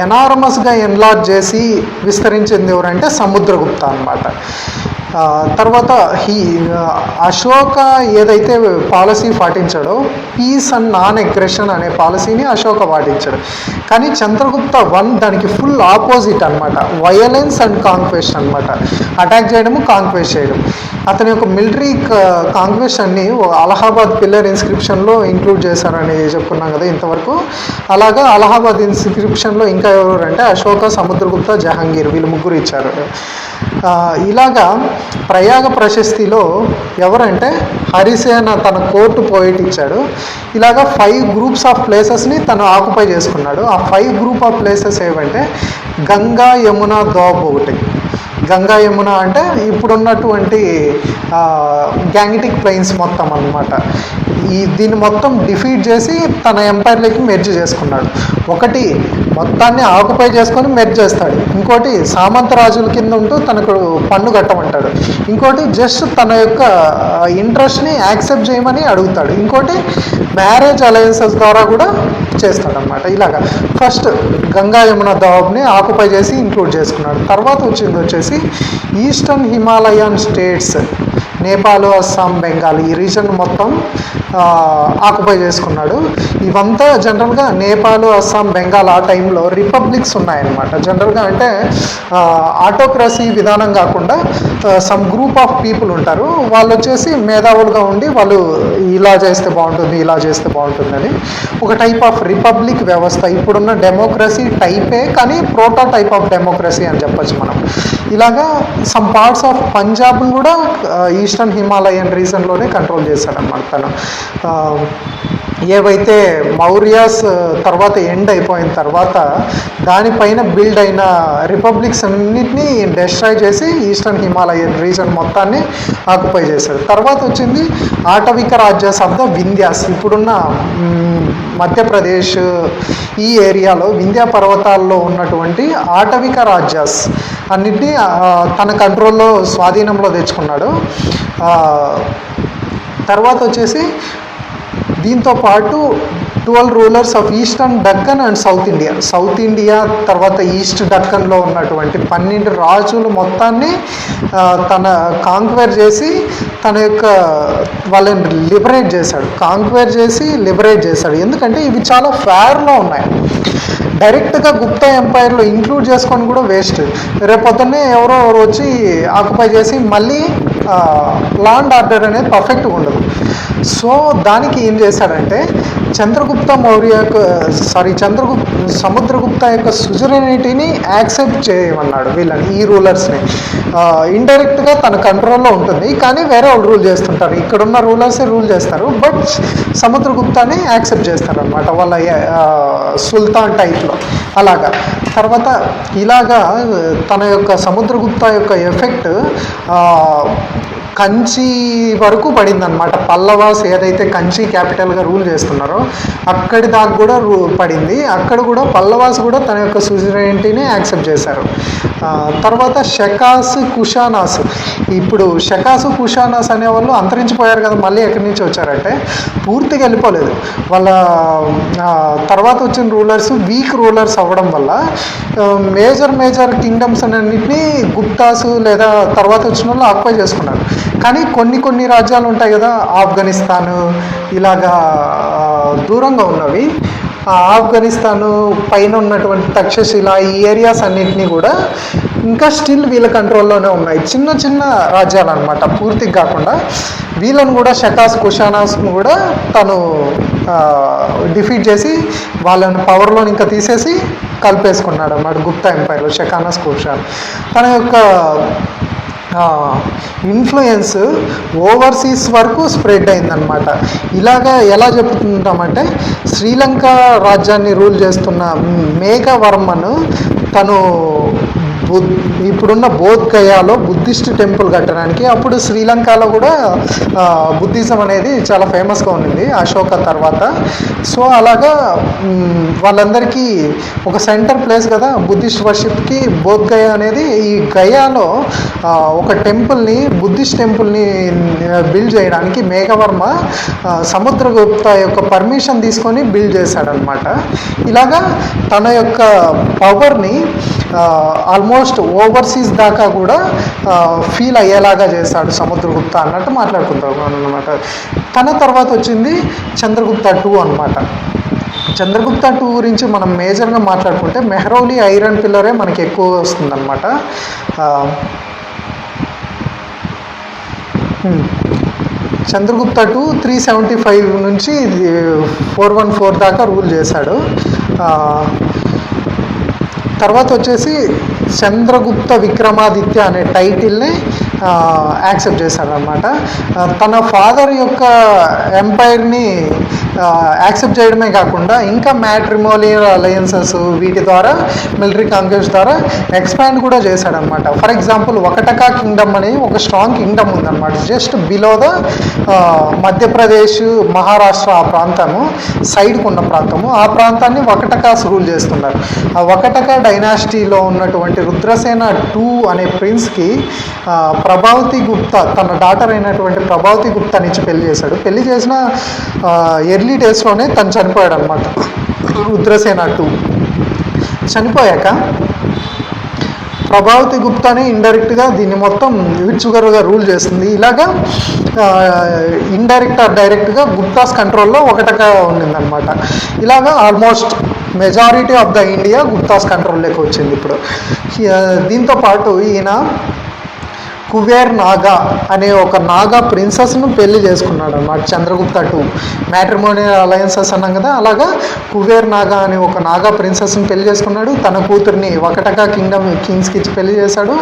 ఎనార్మస్గా ఎన్లార్జ్ చేసి విస్తరించింది ఎవరంటే సముద్రగుప్త అనమాట. తర్వాత అశోక ఏదైతే పాలసీ పాటించాడో పీస్ అండ్ నాన్ అగ్రెషన్ అనే పాలసీని అశోక పాటించాడు. కానీ చంద్రగుప్త I దానికి ఫుల్ ఆపోజిట్ అనమాట. వయలెన్స్ అండ్ కాంక్వెస్ట్ అనమాట. అటాక్ చేయడము, కాంక్వెస్ట్ చేయడం. అతని యొక్క మిలిటరీ కాంక్వెస్ట్ అన్ని అలహాబాద్ పిల్లర్ ఇన్స్క్రిప్షన్లో ఇంక్లూడ్ చేశారని చెప్పుకున్నాం కదా ఇంతవరకు. అలాగా అలహాబాద్ ఇన్స్క్రిప్షన్లో ఇంకా ఎవరంటే అశోక, సముద్రగుప్త, జహాంగీర్ వీళ్ళు ముగ్గురు ఇచ్చారు. ఇలాగా ప్రయాగ ప్రశస్తిలో ఎవరంటే హరిసేన తన కోర్టు పోయిట్ ఇచ్చాడు. ఇలాగా 5 గ్రూప్స్ ఆఫ్ ప్లేసెస్ని తను ఆక్యుపై చేసుకున్నాడు. ఆ 5 గ్రూప్ ఆఫ్ ప్లేసెస్ ఏవంటే గంగా, యమున, దోబ్ ఒకటి. గంగా, యమున అంటే ఇప్పుడున్నటువంటి గ్యాంగిటిక్ ప్లెయిన్స్ మొత్తం అన్నమాట. దీన్ని మొత్తం డిఫీట్ చేసి తన ఎంపైర్లోకి మెర్జ్ చేసుకున్నాడు. ఒకటి మొత్తాన్ని ఆక్యుపై చేసుకొని మెర్జ్ చేస్తాడు. ఇంకోటి సామంత రాజుల కింద ఉంటూ తనకు పన్ను కట్టమంటాడు. ఇంకోటి జస్ట్ తన యొక్క ఇంట్రెస్ట్ని యాక్సెప్ట్ చేయమని అడుగుతాడు. ఇంకోటి మ్యారేజ్ అలయన్సెస్ ద్వారా కూడా చేస్తాడనమాట. ఇలాగా ఫస్ట్ గంగా, యమున, దోబ్ని ఆక్యుపై చేసి ఇంక్లూడ్ చేసుకున్నాడు. తర్వాత వచ్చేసి eastern Himalayan states, Nepal, Assam, Bengal ఈ రీజన్ మొత్తం ఆక్యుపై చేసుకున్నాడు. ఇవంతా జనరల్గా నేపాల్, అస్సాం, బెంగాల్ ఆ టైంలో రిపబ్లిక్స్ ఉన్నాయన్నమాట. జనరల్గా అంటే ఆటోక్రసీ విధానం కాకుండా సమ్ గ్రూప్ ఆఫ్ పీపుల్ ఉంటారు. వాళ్ళు వచ్చేసి మేధావులుగా ఉండి వాళ్ళు ఇలా చేస్తే బాగుంటుంది, ఇలా చేస్తే బాగుంటుందని ఒక టైప్ ఆఫ్ రిపబ్లిక్ వ్యవస్థ. ఇప్పుడున్న డెమోక్రసీ టైపే కానీ ప్రోటో టైప్ ఆఫ్ డెమోక్రసీ అని చెప్పచ్చు మనం. ఇలాగా సమ్ పార్ట్స్ ఆఫ్ పంజాబ్ను కూడా ఈస్టర్న్ హిమాలయన్ రీజన్లోనే కంట్రోల్ చేశాడన్నమాట తను. ఏవైతే మౌర్యాస్ తర్వాత ఎండ్ అయిపోయిన తర్వాత దానిపైన బిల్డ్ అయిన రిపబ్లిక్స్ అన్నింటినీ డెస్ట్రాయ్ చేసి ఈస్టర్న్ హిమాలయన్ రీజన్ మొత్తాన్ని ఆక్యుపై చేశాడు. తర్వాత వచ్చింది ఆటవిక రాజ్యాస్ ఆఫ్ ద వింధ్యాస్. ఇప్పుడున్న మధ్యప్రదేశ్ ఈ ఏరియాలో వింధ్య పర్వతాల్లో ఉన్నటువంటి ఆటవిక రాజ్యాస్ అన్నిటినీ తన కంట్రోల్లో స్వాధీనంలో తెచ్చుకున్నాడు. తర్వాత వచ్చేసి దీంతో పాటు 12 rulers of eastern Deccan and south India తర్వాత ఈస్ట్ డక్కన్లో ఉన్నటువంటి 12 రాజులు మొత్తాన్ని తన కాంక్వేర్ చేసి తన యొక్క వాళ్ళని లిబరేట్ చేశాడు. ఎందుకంటే ఇవి చాలా ఫేర్లో ఉన్నాయి. డైరెక్ట్గా గుప్తా ఎంపైర్లో ఇంక్లూడ్ చేసుకొని కూడా వేస్ట్. రేపొద్దున్నే ఎవరో వచ్చి ఆక్యుపై చేసి మళ్ళీ లా అండ్ ఆర్డర్ అనేది పర్ఫెక్ట్గా ఉండదు. సో దానికి ఏం చేశాడంటే సముద్రగుప్త యొక్క సుజురెనిటీని యాక్సెప్ట్ చేయమన్నాడు వీళ్ళని, ఈ రూలర్స్ని. ఇండైరెక్ట్గా తన కంట్రోల్లో ఉంటుంది, కానీ వేరే వాళ్ళు రూల్ చేస్తుంటారు. ఇక్కడున్న రూలర్సే రూల్ చేస్తారు, బట్ సముద్రగుప్తాని యాక్సెప్ట్ చేస్తారు అనమాట వాళ్ళ సుల్తాన్ టైప్లో అలాగా. తర్వాత ఇలాగా తన యొక్క సముద్రగుప్త యొక్క ఎఫెక్ట్ కంచి వరకు పడిందనమాట. పల్లవాస్ ఏదైతే కంచి క్యాపిటల్గా రూల్ చేస్తున్నారో అక్కడి దాకా కూడా పడింది. అక్కడ కూడా పల్లవాస్ కూడా తన యొక్క సుజురెనిటీని యాక్సెప్ట్ చేశారు. తర్వాత కుషానాస్. ఇప్పుడు కుషానాస్ అనేవాళ్ళు అంతరించిపోయారు కదా, మళ్ళీ ఎక్కడి నుంచి వచ్చారంటే పూర్తిగా వెళ్ళిపోలేదు. వాళ్ళ తర్వాత వచ్చిన రూలర్స్ వీక్ రూలర్స్ అవ్వడం వల్ల మేజర్ కింగ్డమ్స్ అన్నింటినీ గుప్తాసు లేదా తర్వాత వచ్చిన వాళ్ళు ఆక్యుపై చేసుకున్నారు. కానీ కొన్ని రాజ్యాలు ఉంటాయి కదా, ఆఫ్ఘనిస్తాను ఇలాగా దూరంగా ఉన్నవి, ఆఫ్ఘనిస్తాను పైన ఉన్నటువంటి తక్షశిల ఈ ఏరియాస్ అన్నింటినీ కూడా ఇంకా స్టిల్ వీళ్ళ కంట్రోల్లోనే ఉన్నాయి. చిన్న రాజ్యాలు అనమాట, పూర్తిగా కాకుండా. వీళ్ళను కూడా కుషానాస్ను కూడా తను డిఫీట్ చేసి వాళ్ళని పవర్లో ఇంకా తీసేసి కలిపేసుకున్నాడు అన్నమాట గుప్తా ఎంపైర్లో కుషాన్. తన యొక్క ఇన్ఫ్లుయెన్స్ ఓవర్సీస్ వరకు స్ప్రెడ్ అయిందనమాట. ఇలాగా ఎలా చెప్పుకుంటామంటే శ్రీలంక రాజ్యాన్ని రూల్ చేస్తున్న మేఘవర్మను తను ఇప్పుడున్న బోధ్గయాలో బుద్ధిస్ట్ టెంపుల్ కట్టడానికి, అప్పుడు శ్రీలంకలో కూడా బుద్ధిజం అనేది చాలా ఫేమస్గా ఉంది అశోక తర్వాత. సో అలాగా వాళ్ళందరికీ ఒక సెంటర్ ప్లేస్ కదా బుద్ధిస్ట్ వర్షిప్కి బోధ్గయ అనేది. ఈ గయాలో ఒక టెంపుల్ని బుద్ధిస్ట్ టెంపుల్ని బిల్డ్ చేయడానికి మేఘవర్మ సముద్రగుప్త యొక్క పర్మిషన్ తీసుకొని బిల్డ్ చేశాడనమాట. ఇలాగా తన యొక్క పవర్ని ఆల్మోస్ట్ ఓవర్సీస్ దాకా కూడా ఫీల్ అయ్యేలాగా చేశాడు సముద్రగుప్త అన్నట్టు మాట్లాడుకుంటాం అనమాట. తన తర్వాత వచ్చింది చంద్రగుప్త 2 అనమాట. చంద్రగుప్త 2 గురించి మనం మేజర్గా మాట్లాడుకుంటే మెహ్రౌలీ ఐరన్ పిల్లరే మనకి ఎక్కువ వస్తుందన్నమాట. చంద్రగుప్త 2 375 నుంచి 414 దాకా రూల్ చేశాడు. తర్వాత వచ్చేసి చంద్రగుప్త విక్రమాదిత్య అనే టైటిల్ని యాక్సెప్ట్ చేశారనమాట. తన ఫాదర్ యొక్క ఎంపైర్ని యాక్సెప్ట్ చేయడమే కాకుండా ఇంకా మ్యాట్రిమోనియల్ అలయన్సెస్ వీటి ద్వారా మిలిటరీ కాంక్వెస్ట్ ద్వారా ఎక్స్పాండ్ కూడా చేశాడనమాట. ఫర్ ఎగ్జాంపుల్ వకటకా కింగ్డమ్ అని ఒక స్ట్రాంగ్ కింగ్డమ్ ఉందన్నమాట just below the Madhya Pradesh Maharashtra ఆ ప్రాంతము సైడ్కు ఉన్న ప్రాంతము. ఆ ప్రాంతాన్ని వకటకాస్ రూల్ చేస్తున్నారు. ఆ వకటకా డైనాసిటీలో ఉన్నటువంటి రుద్రసేన 2 అనే ప్రిన్స్కి ప్రభావతి గుప్తా తన డాటర్ అయినటువంటి ప్రభావతి గుప్తా నుంచి పెళ్లి చేశాడు. పెళ్లి చేసిన ఎర్లీ డేస్లోనే తను చనిపోయాడు అనమాట. రుద్రసేన 2 చనిపోయాక ప్రభావతి గుప్తాని ఇండైరెక్ట్గా దీన్ని మొత్తం విడ్చుగరుగా రూల్ చేస్తుంది. ఇలాగా ఇండైరెక్ట్ ఆర్ డైరెక్ట్గా గుప్తాస్ కంట్రోల్లో ఒకటగా ఉండిందనమాట. ఇలాగా almost majority of the India Guptas కంట్రోల్లోకి వచ్చింది ఇప్పుడు. దీంతో పాటు ఈయన కుబేర్ నాగా అనే ఒక నాగా ప్రిన్సెస్ను పెళ్లి చేసుకున్నాడు అన్నమాట చంద్రగుప్త 2. మ్యాట్రిమోనియల్ అలయన్సెస్ అన్నాం కదా, అలాగా కుబేర్ నాగా అనే ఒక నాగా ప్రిన్సెస్ని పెళ్లి చేసుకున్నాడు. తన కూతుర్ని వకటకా కింగ్స్కి ఇచ్చి పెళ్లి చేశాడు.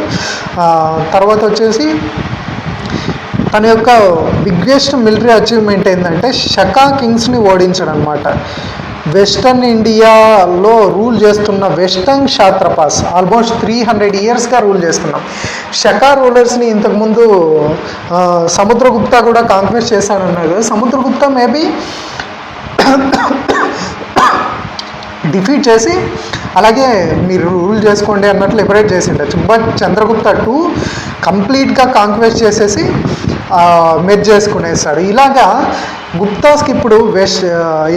తర్వాత వచ్చేసి తన యొక్క బిగ్గెస్ట్ మిలిటరీ అచీవ్మెంట్ ఏంటంటే షకా కింగ్స్ని ఓడించడం అనమాట. వెస్టర్న్ ఇండియాలో రూల్ చేస్తున్న వెస్టర్న్ క్షాత్రపాస్ ఆల్మోస్ట్ 300 ఇయర్స్గా రూల్ చేస్తున్నాం. షకా రూలర్స్ని ఇంతకుముందు సముద్రగుప్త కూడా కాంక్వెస్ట్ చేశాడన్నారు. సముద్రగుప్త మేబీ డిఫీట్ చేసి అలాగే మీరు రూల్ చేసుకోండి అన్నట్లు లిబరేట్ చేసి ఉండొచ్చు. బట్ చంద్రగుప్త టూ కంప్లీట్గా కాంక్వెస్ట్ చేసేసి మెర్జ్ చేసుకునేస్తాడు. ఇలాగా గుప్తాస్కి ఇప్పుడు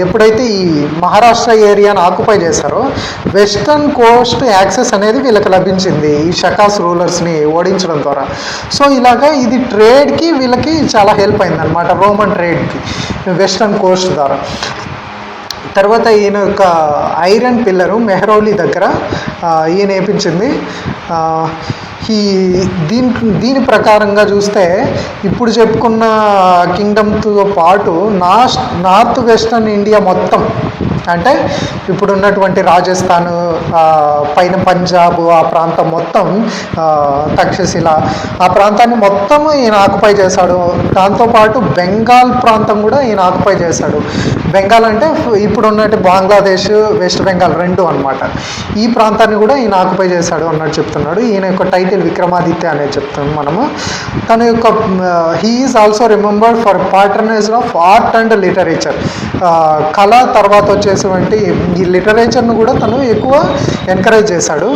ఎప్పుడైతే ఈ మహారాష్ట్ర ఏరియాను ఆక్యుపై చేశారో వెస్టర్న్ కోస్ట్ యాక్సెస్ అనేది వీళ్ళకి లభించింది ఈ షకాస్ రూలర్స్ని ఓడించడం ద్వారా. సో ఇలాగా ఇది ట్రేడ్కి వీళ్ళకి చాలా హెల్ప్ అయింది అనమాట, రోమన్ ట్రేడ్కి వెస్టర్న్ కోస్ట్ ద్వారా. తర్వాత ఈయన యొక్క ఐరన్ పిల్లరు మెహ్రౌలీ దగ్గర ఈయన వేయించింది. దీని ప్రకారంగా చూస్తే ఇప్పుడు చెప్పుకున్న కింగ్డమ్తో పాటు నార్త్ వెస్టర్న్ ఇండియా మొత్తం, అంటే ఇప్పుడు ఉన్నటువంటి రాజస్థాన్ పైన పంజాబ్ ఆ ప్రాంతం మొత్తం, తక్షశిల ఆ ప్రాంతాన్ని మొత్తం ఈయన ఆక్యుపై చేశాడు. దాంతోపాటు బెంగాల్ ప్రాంతం కూడా ఈయన ఆక్యుపై చేశాడు. బెంగాల్ అంటే ఇప్పుడు ఉన్నట్టు బంగ్లాదేశ్, వెస్ట్ బెంగాల్ రెండు అనమాట. ఈ ప్రాంతాన్ని కూడా ఈయన ఆక్యుపై చేశాడు అన్నట్టు చెప్తున్నాడు. ఈయన యొక్క టైటిల్ విక్రమాదిత్య అనేది చెప్తున్నాం మనము. తన యొక్క he is also remembered for patronage of art and literature. కళ తర్వాత వచ్చేటువంటి ఈ లిటరేచర్ను కూడా తను ఎక్కువ ఎంకరేజ్ చేశాడు.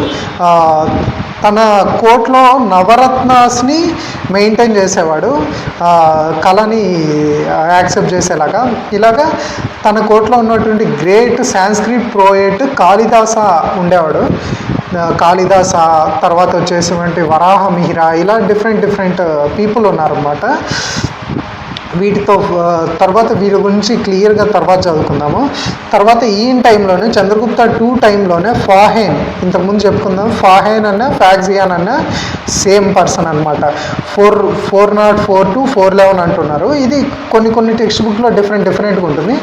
తన కోర్ట్లో నవరత్నాస్ని మెయింటైన్ చేసేవాడు, కళని యాక్సెప్ట్ చేసేలాగా. ఇలాగా తన కోర్ట్లో ఉన్నటువంటి గ్రేట్ సాంస్క్రిట్ పోయెట్ కాళిదాస ఉండేవాడు. కాళిదాస తర్వాత వచ్చేసినటువంటి వరాహ మిహిర, ఇలా డిఫరెంట్ పీపుల్ ఉన్నారన్నమాట. వీటితో తర్వాత వీటి గురించి క్లియర్గా తర్వాత చదువుకుందాము. తర్వాత ఈయన టైంలోనే చంద్రగుప్త టూ టైంలోనే ఫాహెన్, ఇంతకుముందు చెప్పుకుందాం, ఫాహెన్ అన్న ఫాక్సియాన్ అన్న సేమ్ పర్సన్ అనమాట. 404 to 411 అంటున్నారు. ఇది కొన్ని టెక్స్ట్ బుక్లో డిఫరెంట్గా ఉంటుంది.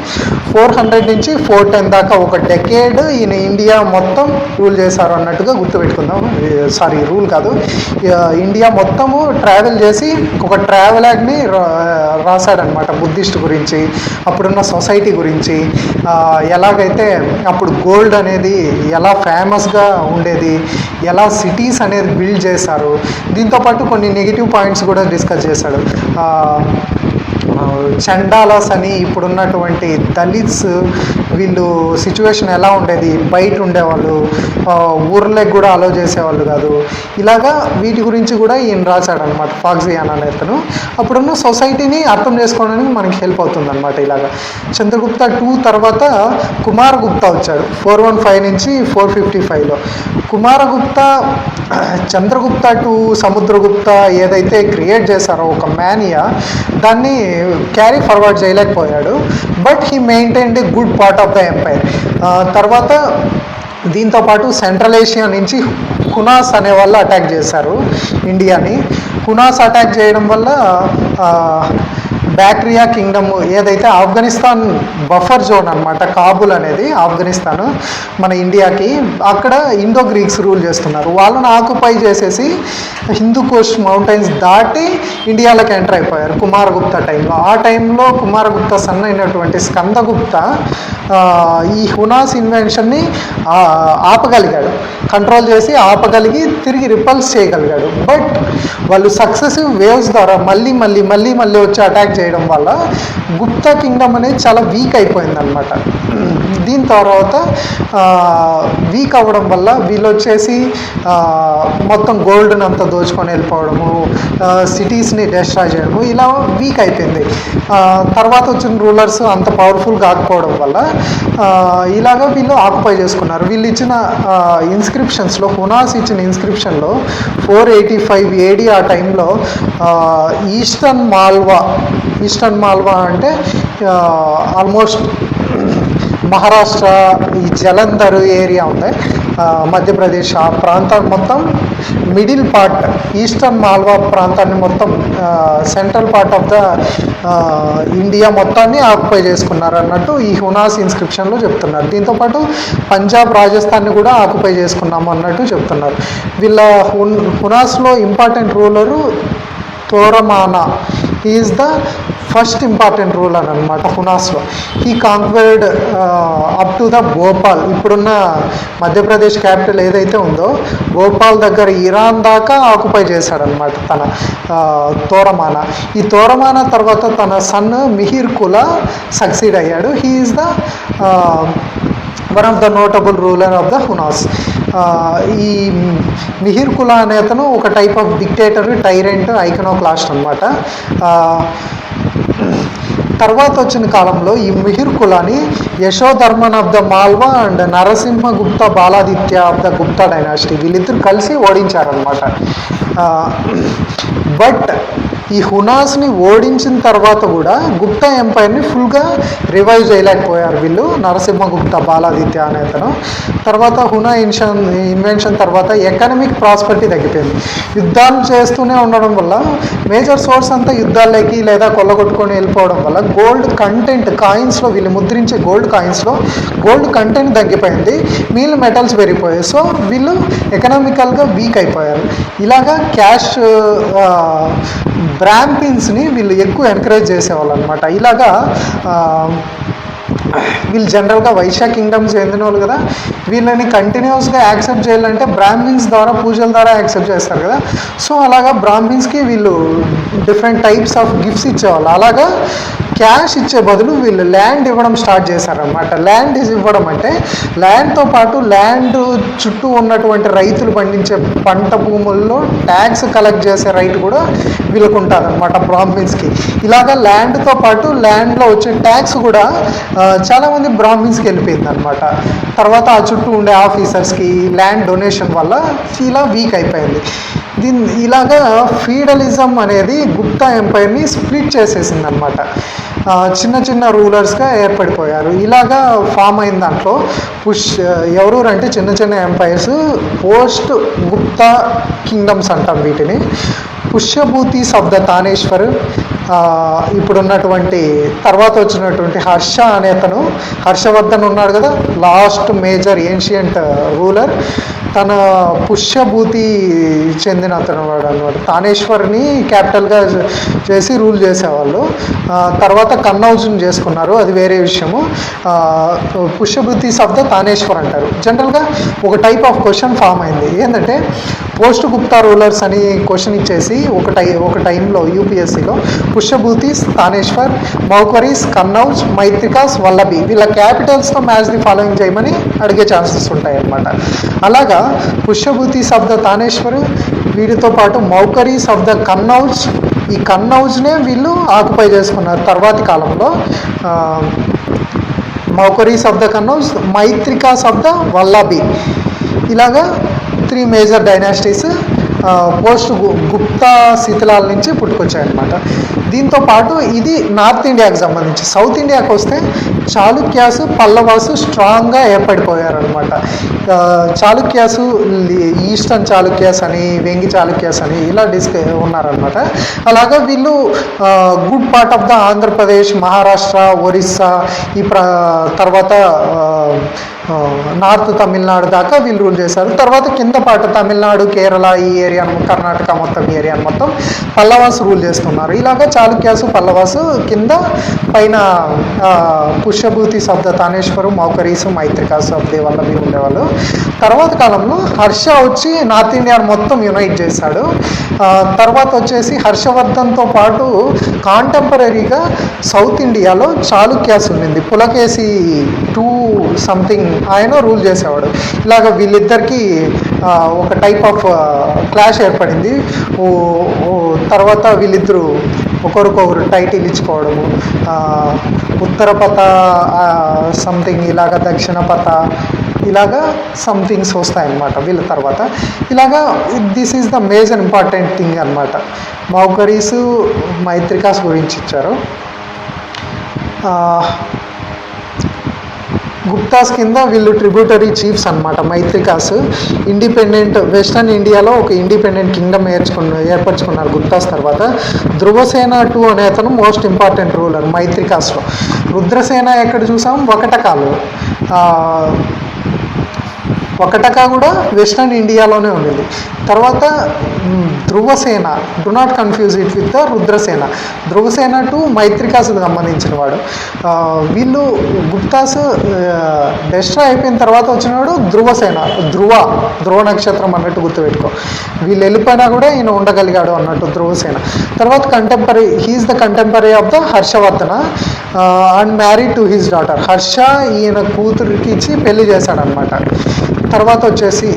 400 నుంచి 410 దాకా ఒక డెకేడ్ ఈయన ఇండియా మొత్తం రూల్ చేశారు అన్నట్టుగా గుర్తుపెట్టుకుందాం. సారీ, రూల్ కాదు, ఇండియా మొత్తము ట్రావెల్ చేసి ఒక ట్రావెల్ యాక్ట్ని రాశాడనమాట. బుద్ధిస్ట్ గురించి, అప్పుడున్న సొసైటీ గురించి, ఎలాగైతే అప్పుడు గోల్డ్ అనేది ఎలా ఫేమస్గా ఉండేది, ఎలా సిటీస్ అనేది బిల్డ్ చేశారు, దీంతోపాటు కొన్ని నెగిటివ్ పాయింట్స్ కూడా డిస్కస్ చేశాడు. చండాలాస్ అని ఇప్పుడున్నటువంటి దళిత్స్, వీళ్ళు సిచ్యువేషన్ ఎలా ఉండేది, బయట ఉండేవాళ్ళు, ఊర్లకు కూడా అలో చేసేవాళ్ళు కాదు. ఇలాగా వీటి గురించి కూడా ఈయన రాశాడనమాట ఫాక్సియాన్ అనే అతను. అప్పుడున్న సొసైటీని అర్థం చేసుకోవడానికి మనకి హెల్ప్ అవుతుంది అనమాట. ఇలాగా చంద్రగుప్త టూ తర్వాత కుమారగుప్త వచ్చాడు 415 నుంచి 455లో. కుమారగుప్త చంద్రగుప్త టూ సముద్రగుప్త ఏదైతే క్రియేట్ చేశారో ఒక మేనియా, దాన్ని క్యారీ ఫార్వర్డ్ చేయలేకపోయాడు. But he maintained a good part of the umpire. తర్వాత దీంతోపాటు సెంట్రల్ ఏషియా నుంచి హునాస్ అనే వాళ్ళు అటాక్ చేశారు ఇండియాని. హునాస్ అటాక్ చేయడం వల్ల బ్యాక్ట్రియా కింగ్డమ్ ఏదైతే ఆఫ్ఘనిస్తాన్ బఫర్ జోన్ అనమాట, కాబుల్ అనేది ఆఫ్ఘనిస్తాన్ మన ఇండియాకి, అక్కడ ఇండో గ్రీక్స్ రూల్ చేస్తున్నారు. వాళ్ళని ఆక్యుపై చేసేసి హిందూ కోస్ట్ మౌంటైన్స్ దాటి ఇండియాలోకి ఎంటర్ అయిపోయారు కుమారగుప్త టైంలో. ఆ టైంలో కుమారగుప్త సన్ అయినటువంటి స్కందగుప్త ఈ హునాస్ ఇన్వెన్షన్ని ఆపగలిగాడు, కంట్రోల్ చేసి ఆపగలిగి తిరిగి రిపల్స్ చేయగలిగాడు. బట్ వాళ్ళు సక్సెసివ్ వేవ్స్ ద్వారా మళ్ళీ వచ్చి అటాక్ చేయడం వల్ల గుప్తా కింగ్డమ్ అనేది చాలా వీక్ అయిపోయింది అనమాట. దీని తర్వాత వీక్ అవ్వడం వల్ల వీళ్ళు వచ్చేసి మొత్తం గోల్డ్ని అంతా దోచుకొని వెళ్ళిపోవడము, సిటీస్ని డెస్ట్రాయ్ చేయడము, ఇలా వీక్ అయిపోయింది. తర్వాత వచ్చిన రూలర్స్ అంత పవర్ఫుల్ కాకపోవడం వల్ల ఇలాగ వీళ్ళు ఆక్యుపై చేసుకున్నారు. వీళ్ళు ఇచ్చిన ఇన్స్క్రిప్షన్స్లో, హునాస్ ఇచ్చిన ఇన్స్క్రిప్షన్లో 485 AD ఆ టైంలో ఈస్టర్న్ మాల్వా అంటే ఆల్మోస్ట్ మహారాష్ట్ర, ఈ జలంధర్ ఏరియా ఉంది మధ్యప్రదేశ్, ఆ ప్రాంతం మొత్తం మిడిల్ పార్ట్, ఈస్టర్న్ మాల్వా ప్రాంతాన్ని మొత్తం, central part of the India మొత్తాన్ని ఆక్యుపై చేసుకున్నారు అన్నట్టు ఈ హునాస్ ఇన్స్క్రిప్షన్లో చెప్తున్నారు. దీంతోపాటు పంజాబ్, రాజస్థాన్ని కూడా ఆక్యుపై చేసుకున్నాము అన్నట్టు చెప్తున్నారు. వీళ్ళ హునాస్లో important ruler Toramana. He is the first important ruler అనమాట హునాస్లో. He conquered up to the Bhopal, ఇప్పుడున్న మధ్యప్రదేశ్ క్యాపిటల్ ఏదైతే ఉందో భోపాల్ దగ్గర ఇరాన్ దాకా ఆక్యుపై చేశాడనమాట తన తోరమానా. ఈ తోరమానా తర్వాత తన సన్ మిహిర్ కులా సక్సీడ్ అయ్యాడు. He is the one of the notable ruler of the Hunas. ఈ మిహిర్ కులా అనే అతను ఒక type of dictator, tyrant, iconoclast అనమాట. తర్వాత వచ్చిన కాలంలో ఈ మిహిర్ కులాని Yashodharman of the Malwa and Narasimha Gupta Baladitya of the Gupta dynasty వీళ్ళిద్దరు కలిసి ఓడించారనమాట. బట్ ఈ హునాస్ని ఓడించిన తర్వాత కూడా గుప్తా ఎంపైర్ని ఫుల్గా రివైవ్ చేయలేకపోయారు వీళ్ళు, నరసింహగుప్త బాలాదిత్య అనే అతను. తర్వాత హునా ఇన్వెన్షన్ తర్వాత ఎకనామిక్ ప్రాస్పరిటీ తగ్గిపోయింది. యుద్ధాలు చేస్తూనే ఉండడం వల్ల మేజర్ సోర్స్ అంతా యుద్ధాలకి లేదా కొల్లగొట్టుకొని వెళ్ళిపోవడం వల్ల గోల్డ్ కంటెంట్ కాయిన్స్లో, వీళ్ళు ముద్రించే గోల్డ్ కాయిన్స్లో గోల్డ్ కంటెంట్ తగ్గిపోయింది, మిగిలిన మెటల్స్ పెరిగిపోయాయి. సో వీళ్ళు ఎకనామికల్గా వీక్ అయిపోయారు. ఇలాగా క్యాష్ బ్రాంపిన్స్ని వీళ్ళు ఎక్కువ ఎంకరేజ్ చేసేవాళ్ళు అనమాట. ఇలాగా వీళ్ళు జనరల్గా వైశ్య కింగ్డమ్స్ చెందిన వాళ్ళు కదా, వీళ్ళని కంటిన్యూస్గా యాక్సెప్ట్ చేయాలంటే బ్రాహ్మిన్స్ ద్వారా, పూజల ద్వారా యాక్సెప్ట్ చేస్తారు కదా. సో అలాగా బ్రాహ్మిన్స్కి వీళ్ళు డిఫరెంట్ టైప్స్ ఆఫ్ గిఫ్ట్స్ ఇచ్చేవాళ్ళు. అలాగా క్యాష్ ఇచ్చే బదులు వీళ్ళు ల్యాండ్ ఇవ్వడం స్టార్ట్ చేశారనమాట. ల్యాండ్ ఇవ్వడం అంటే ల్యాండ్తో పాటు ల్యాండ్ చుట్టూ ఉన్నటువంటి రైతులు పండించే పంట భూముల్లో ట్యాక్స్ కలెక్ట్ చేసే రైట్ కూడా వీళ్ళకు ఉంటుందన్నమాట బ్రాహ్మిన్స్కి. ఇలాగా ల్యాండ్తో పాటు ల్యాండ్లో వచ్చే ట్యాక్స్ కూడా చాలామంది బ్రాహ్మిన్స్కి వెళ్ళిపోయింది అనమాట. తర్వాత ఆ చుట్టూ ఉండే ఆఫీసర్స్కి ల్యాండ్ డొనేషన్ వల్ల ఇలా వీక్ అయిపోయింది. ఇలాగా ఫీడలిజం అనేది గుప్తా ఎంపైర్ని స్ప్లిట్ చేసేసింది అనమాట. చిన్న చిన్న రూలర్స్గా ఏర్పడిపోయారు. ఇలాగా ఫామ్ అయిన దాంట్లో ఎవరు అంటే చిన్న చిన్న ఎంపైర్స్, పోస్ట్ గుప్తా కింగ్డమ్స్ అంటాం వీటిని. పుష్యభూతీస్ ఆఫ్ ద తానేశ్వర్, ఇప్పుడున్నటువంటి తర్వాత వచ్చినటువంటి హర్ష అనే అతను, హర్షవర్ధన్ ఉన్నాడు కదా లాస్ట్ మేజర్ ఏన్షియంట్ రూలర్, తన పుష్యభూతి చెందిన అతను వాడు అనమాట. తానేశ్వర్ని క్యాపిటల్గా చేసి రూల్ చేసేవాళ్ళు. తర్వాత కన్నౌజ్ని చేసుకున్నారు, అది వేరే విషయము. పుష్యభూతీస్ ఆఫ్ ద తానేశ్వర్ అంటారు. జనరల్గా ఒక టైప్ ఆఫ్ క్వశ్చన్ ఫామ్ అయింది, ఏంటంటే పోస్ట్ గుప్తా రూలర్స్ అని క్వశ్చన్ ఇచ్చేసి ఒక టైంలో యూపీఎస్సీలో పుష్యభూతీస్, తానేశ్వర్, మౌకరీస్, కన్నౌజ్, మైత్రికాస్, వల్లభి వీళ్ళ క్యాపిటల్స్తో మ్యాచ్ ది ఫాలోయింగ్ చేయమని అడిగే ఛాన్సెస్ ఉంటాయి అన్నమాట. అలాగా పుష్యభూతీస్ ఆఫ్ ద తానేశ్వర్, వీటితో పాటు మౌకరీస్ ఆఫ్ ద కన్నౌజ్, ఈ కన్నౌజ్నే వీళ్ళు ఆక్యుపై చేసుకున్నారు తర్వాతి కాలంలో. Maukharis of the Kannauj, Maitrakas of the Valabhi, ఇలాగా 3 మేజర్ డైనాసిటీస్ పోస్ట్ గుప్తా శిథిలాల నుంచి పుట్టుకొచ్చాయన్నమాట. దీంతో పాటు ఇది నార్త్ ఇండియాకి సంబంధించి. సౌత్ ఇండియాకి వస్తే చాళుక్యాసు, పల్లవాసు స్ట్రాంగ్గా ఏర్పడిపోయారనమాట. చాళుక్యాసు, ఈస్టర్న్ చాళుక్యాస్ అని, వెంగి చాళుక్యాస్ అని ఇలా ఉన్నారనమాట. అలాగా వీళ్ళు good part of the Andhra Pradesh, Maharashtra, Orissa, తర్వాత నార్త్ తమిళనాడు దాకా వీళ్ళు రూల్ చేశారు. తర్వాత కింద పాటు తమిళనాడు, కేరళ ఈ ఏరియా, కర్ణాటక మొత్తం ఈ ఏరియా మొత్తం పల్లవాసు రూల్ చేస్తున్నారు. ఇలాగా చాళుక్యాసు, పల్లవాసు కింద, పైన పుష్యభూతి శబ్ద తానేశ్వరు, మౌకరీసు, మైత్రికాసు అబ్దే వల్ల వీళ్ళు ఉండేవాళ్ళు. తర్వాత కాలంలో హర్ష వచ్చి నార్త్ ఇండియా మొత్తం యునైట్ చేశాడు. తర్వాత వచ్చేసి హర్షవర్ధన్తో పాటు కాంటెంపరీగా సౌత్ ఇండియాలో చాళుక్యాస్ ఉండింది, పులకేసి 2 సంథింగ్ ఆయన రూల్ చేసేవాడు. ఇలాగ వీళ్ళిద్దరికీ ఒక టైప్ ఆఫ్ క్లాష్ ఏర్పడింది. తర్వాత వీళ్ళిద్దరూ ఒకరికొకరు టైటిల్ ఇచ్చుకోవడము, ఉత్తరపథ సంథింగ్, ఇలాగ దక్షిణపథ, ఇలాగా సంథింగ్స్ వస్తాయన్నమాట వీళ్ళ తర్వాత. ఇలాగా this is the major important thing అనమాట. మౌకరీసు, మైత్రికాస్ గురించి ఇచ్చారు. గుప్తాస్ కింద వీళ్ళు ట్రిబ్యూటరీ చీఫ్స్ అనమాట. మైత్రికాస్ ఇండిపెండెంట్ వెస్టర్న్ ఇండియాలో ఒక ఇండిపెండెంట్ కింగ్డమ్ ఏర్పరచుకున్నారు గుప్తాస్ తర్వాత. ధ్రువసేన 2 అనే అతను మోస్ట్ ఇంపార్టెంట్ రూలర్ మైత్రికాస్లో. రుద్రసేన ఎక్కడ చూసాం, వకటకాలు. ఒకటక కూడా వెస్టర్న్ ఇండియాలోనే ఉండింది. తర్వాత Dhruvasena, do not confuse it with Rudrasena. Dhruvasena two మైత్రికాసుకు సంబంధించిన వాడు. వీళ్ళు గుప్తాస్ డెస్ట్రా అయిపోయిన తర్వాత వచ్చినవాడు ధ్రువసేన, ధ్రువ నక్షత్రం అన్నట్టు గుర్తుపెట్టుకో. వీళ్ళు వెళ్ళిపోయినా కూడా ఈయన ఉండగలిగాడు అన్నట్టు ధ్రువసేన. తర్వాత contemporary, he's the contemporary of the Harshavardhana and married to his daughter. Harsha ఈయన కూతురికి ఇచ్చి పెళ్లి చేశాడనమాట. తర్వాత వచ్చేసి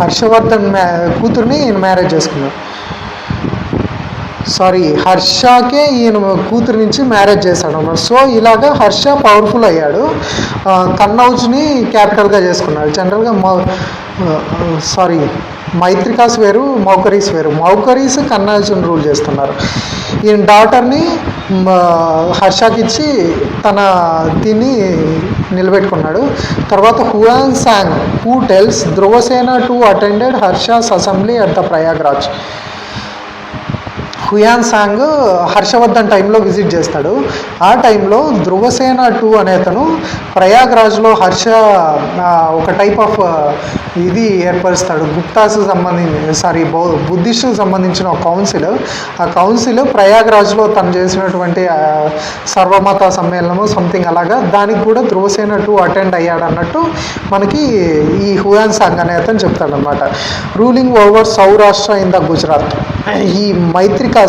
హర్షవర్ధన్ కూతుర్ని ఈయన మ్యారేజ్ చేసుకున్నాడు. హర్షకే ఈయన కూతురు నుంచి మ్యారేజ్ చేశాడు అన్నమాట. సో ఇలాగా హర్ష పవర్ఫుల్ అయ్యాడు. కన్నౌజ్ని క్యాపిటల్గా చేసుకున్నాడు. జనరల్గా మైత్రికాస్ వేరు, మౌకరీస్ వేరు. మౌకరీస్ కన్నౌజ్ని రూల్ చేస్తున్నారు. ఈయన డాటర్ని హర్షకి ఇచ్చి తన దీన్ని నిలబెట్టుకున్నాడు. తర్వాత Hiuen Tsang who tells Dhruvasena two attended Harsha's assembly at the Prayagraj. Hiuen Tsang Harshavardhan టైంలో విజిట్ చేస్తాడు. ఆ టైంలో ధ్రువసేన 2 అనే అతను ప్రయాగ్రాజ్లో ఒక టైప్ ఆఫ్ ఇది ఏర్పరుస్తాడు. గుప్తాస్కు సంబంధించి బుద్ధిస్టుకు సంబంధించిన ఒక కౌన్సిల్. ఆ కౌన్సిల్ ప్రయాగ్రాజ్లో తను చేసినటువంటి సర్వమత సమ్మేళనము సంథింగ్ అలాగా, దానికి కూడా ధ్రువసేన 2 అటెండ్ అయ్యాడు అన్నట్టు మనకి ఈ హుయాన్ సాంగ్ అనే అతను చెప్తాడనమాట. Ruling over Saurashtra in the Gujarat. ఈ మైత్రికాస్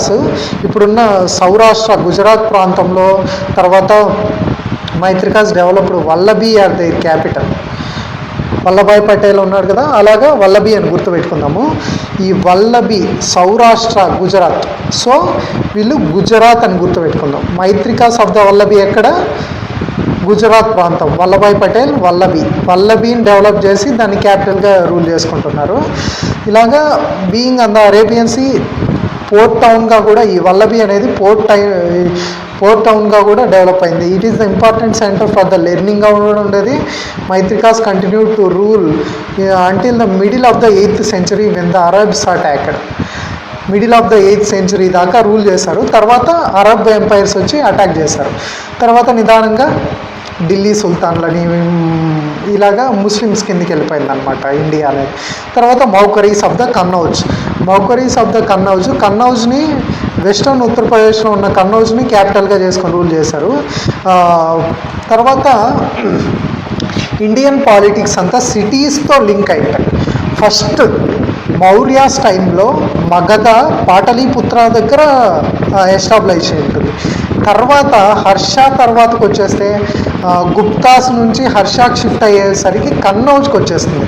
ఇప్పుడున్న సౌరాష్ట్ర గుజరాత్ ప్రాంతంలో, తర్వాత Maitrakas developed Valabhi are the capital. Vallabhbhai Patel ఉన్నాడు కదా, అలాగా వల్లభి అని గుర్తుపెట్టుకుందాము. ఈ వల్లభి సౌరాష్ట్ర గుజరాత్. సో వీళ్ళు గుజరాత్ అని గుర్తుపెట్టుకుందాం. మైత్రికాస్ ఆఫ్ ద వల్లభి ఎక్కడ? గుజరాత్ ప్రాంతం. వల్లభాయ్ పటేల్ వల్లభిని డెవలప్ చేసి దాన్ని క్యాపిటల్గా రూల్ చేసుకుంటున్నారు. ఇలాగా being on the Arabian sea port టౌన్గా కూడా ఈ వల్లభి అనేది పోర్ట్ టౌన్గా కూడా డెవలప్ అయింది. It is the important centre for the లెర్నింగ్గా కూడా ఉండేది. Maitrakas continue to rule until the middle of the 8th century when the Arabs attacked. Middle of the 8th century దాకా రూల్ చేశారు. తర్వాత అరబ్ ఎంపైర్స్ వచ్చి అటాక్ చేశారు. తర్వాత నిదానంగా ఢిల్లీ సుల్తాన్లని ఇలాగా ముస్లిమ్స్ కిందకి వెళ్ళిపోయింది అనమాట ఇండియా అనేది. తర్వాత మౌకరీస్ ఆఫ్ ద కన్నౌజ్ని వెస్టర్న్ ఉత్తరప్రదేశ్లో ఉన్న కన్నౌజ్ని క్యాపిటల్గా చేసుకొని రూల్ చేశారు. తర్వాత ఇండియన్ పాలిటిక్స్ అంతా సిటీస్తో లింక్ అయిపోయి ఫస్ట్ మౌర్యాస్ టైంలో మగధ పాటలీపుత్ర దగ్గర ఎస్టాబ్లిష్ ఉంటుంది. తర్వాత హర్ష తర్వాతకు వచ్చేస్తే గుప్తాస్ నుంచి హర్షాకి షిఫ్ట్ అయ్యేసరికి కన్నౌజ్కి వచ్చేస్తుంది.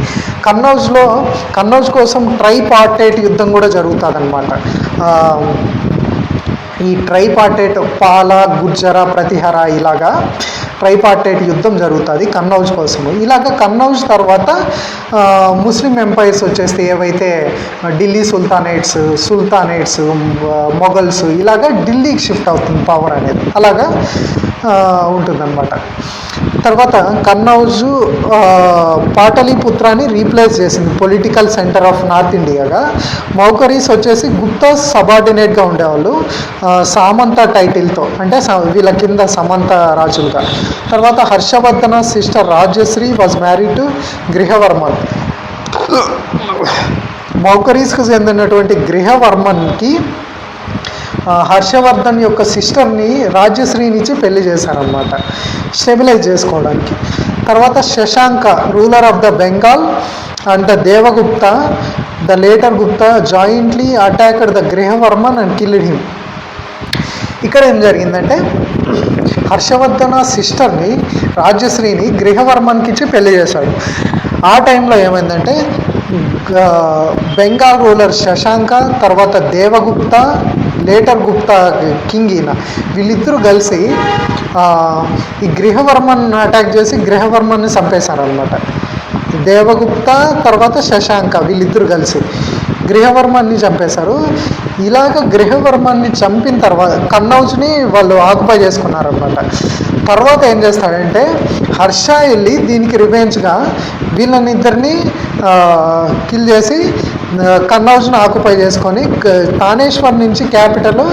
కన్నౌజ్ కోసం ట్రైపార్టైట్ యుద్ధం కూడా జరుగుతుంది అనమాట. ఈ ట్రైపార్టైట్ పాల, గుర్జర, ప్రతిహర ఇలాగా ట్రైపార్టైట్ యుద్ధం జరుగుతుంది కన్నౌజ్ కోసము. ఇలాగ కన్నౌజ్ తర్వాత ముస్లిం ఎంపైర్స్ వచ్చేస్తే ఏవైతే ఢిల్లీ సుల్తానేట్స్ మొఘల్స్ ఇలాగా ఢిల్లీకి షిఫ్ట్ అవుతుంది పవర్ అనేది. అలాగా ఉంటుందన్నమాట. తర్వాత కన్నౌజ్ పాటలీపుత్రాన్ని రీప్లేస్ చేసింది పొలిటికల్ సెంటర్ ఆఫ్ నార్త్ ఇండియాగా. మౌకరీస్ వచ్చేసి గుప్తాస్ సబార్డినేట్గా ఉండేవాళ్ళు సామంత టైటిల్తో, అంటే వీళ్ళ కింద సమంత రాజులుగా. తర్వాత Harshavardhana sister Rajyashri was married to Grahavarman. మౌకరీస్కు చెందినటువంటి గృహవర్మన్కి హర్షవర్ధన్ యొక్క సిస్టర్ని రాజ్యశ్రీనిచ్చి పెళ్లి చేశారనమాట స్టెబిలైజ్ చేసుకోవడానికి. తర్వాత Shashanka ruler of the Bengal and the Devagupta the later Gupta jointly attacked the Grahavarman and killed him. ఇక్కడ ఏం జరిగిందంటే హర్షవర్ధన సిస్టర్ని రాజ్యశ్రీని గృహవర్మన్కి ఇచ్చి పెళ్లి చేశాడు. ఆ టైంలో ఏమైందంటే బెంగాల్ రూలర్ శశాంక, తర్వాత దేవగుప్త, లేటర్ గుప్తా కింగ్ ఈయన, వీళ్ళిద్దరూ కలిసి ఈ గృహవర్మన్ అటాక్ చేసి గృహవర్మన్ని చంపేశారనమాట. దేవగుప్త తర్వాత శశాంక వీళ్ళిద్దరూ కలిసి గృహవర్మన్ని చంపేశారు. ఇలాగ గృహవర్మన్ని చంపిన తర్వాత కన్నౌజ్ని వాళ్ళు ఆక్యుపై చేసుకున్నారనమాట. తర్వాత ఏం చేస్తాడంటే హర్ష వెళ్ళి దీనికి రివెంజ్గా వీళ్ళనిద్దరిని కిల్ చేసి కన్నౌజ్ను ఆక్యుపై చేసుకొని తానేశ్వర్ నుంచి క్యాపిటల్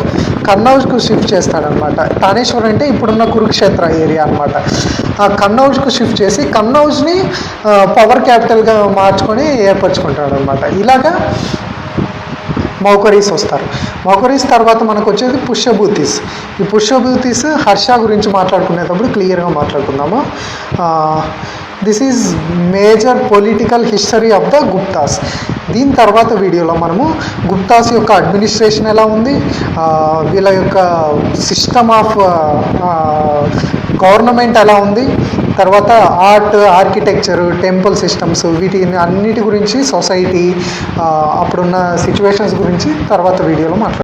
కన్నౌజ్కు షిఫ్ట్ చేస్తాడనమాట. తానేశ్వర్ అంటే ఇప్పుడున్న కురుక్షేత్ర ఏరియా అనమాట. ఆ కన్నౌజ్కు షిఫ్ట్ చేసి కన్నౌజ్ని పవర్ క్యాపిటల్గా మార్చుకొని ఏర్పరచుకుంటాడు అనమాట. ఇలాగా మౌకరీస్ వస్తారు. మౌకరీస్ తర్వాత మనకు వచ్చేది పుష్యభూతిస్. ఈ పుష్యభూతిస్ హర్ష గురించి మాట్లాడుకునేటప్పుడు క్లియర్గా మాట్లాడుకుందాము. This is major political history of the Guptas. దీని తర్వాత వీడియోలో మనము గుప్తాస్ యొక్క అడ్మినిస్ట్రేషన్ ఎలా ఉంది, వీళ్ళ యొక్క సిస్టమ్ ఆఫ్ గవర్నమెంట్ ఎలా ఉంది, తర్వాత ఆర్ట్, ఆర్కిటెక్చర్, టెంపుల్ సిస్టమ్స్, వీటి అన్నిటి గురించి, సొసైటీ, అప్పుడున్న సిచ్యువేషన్స్ గురించి తర్వాత వీడియోలో మాట్లాడుతాం.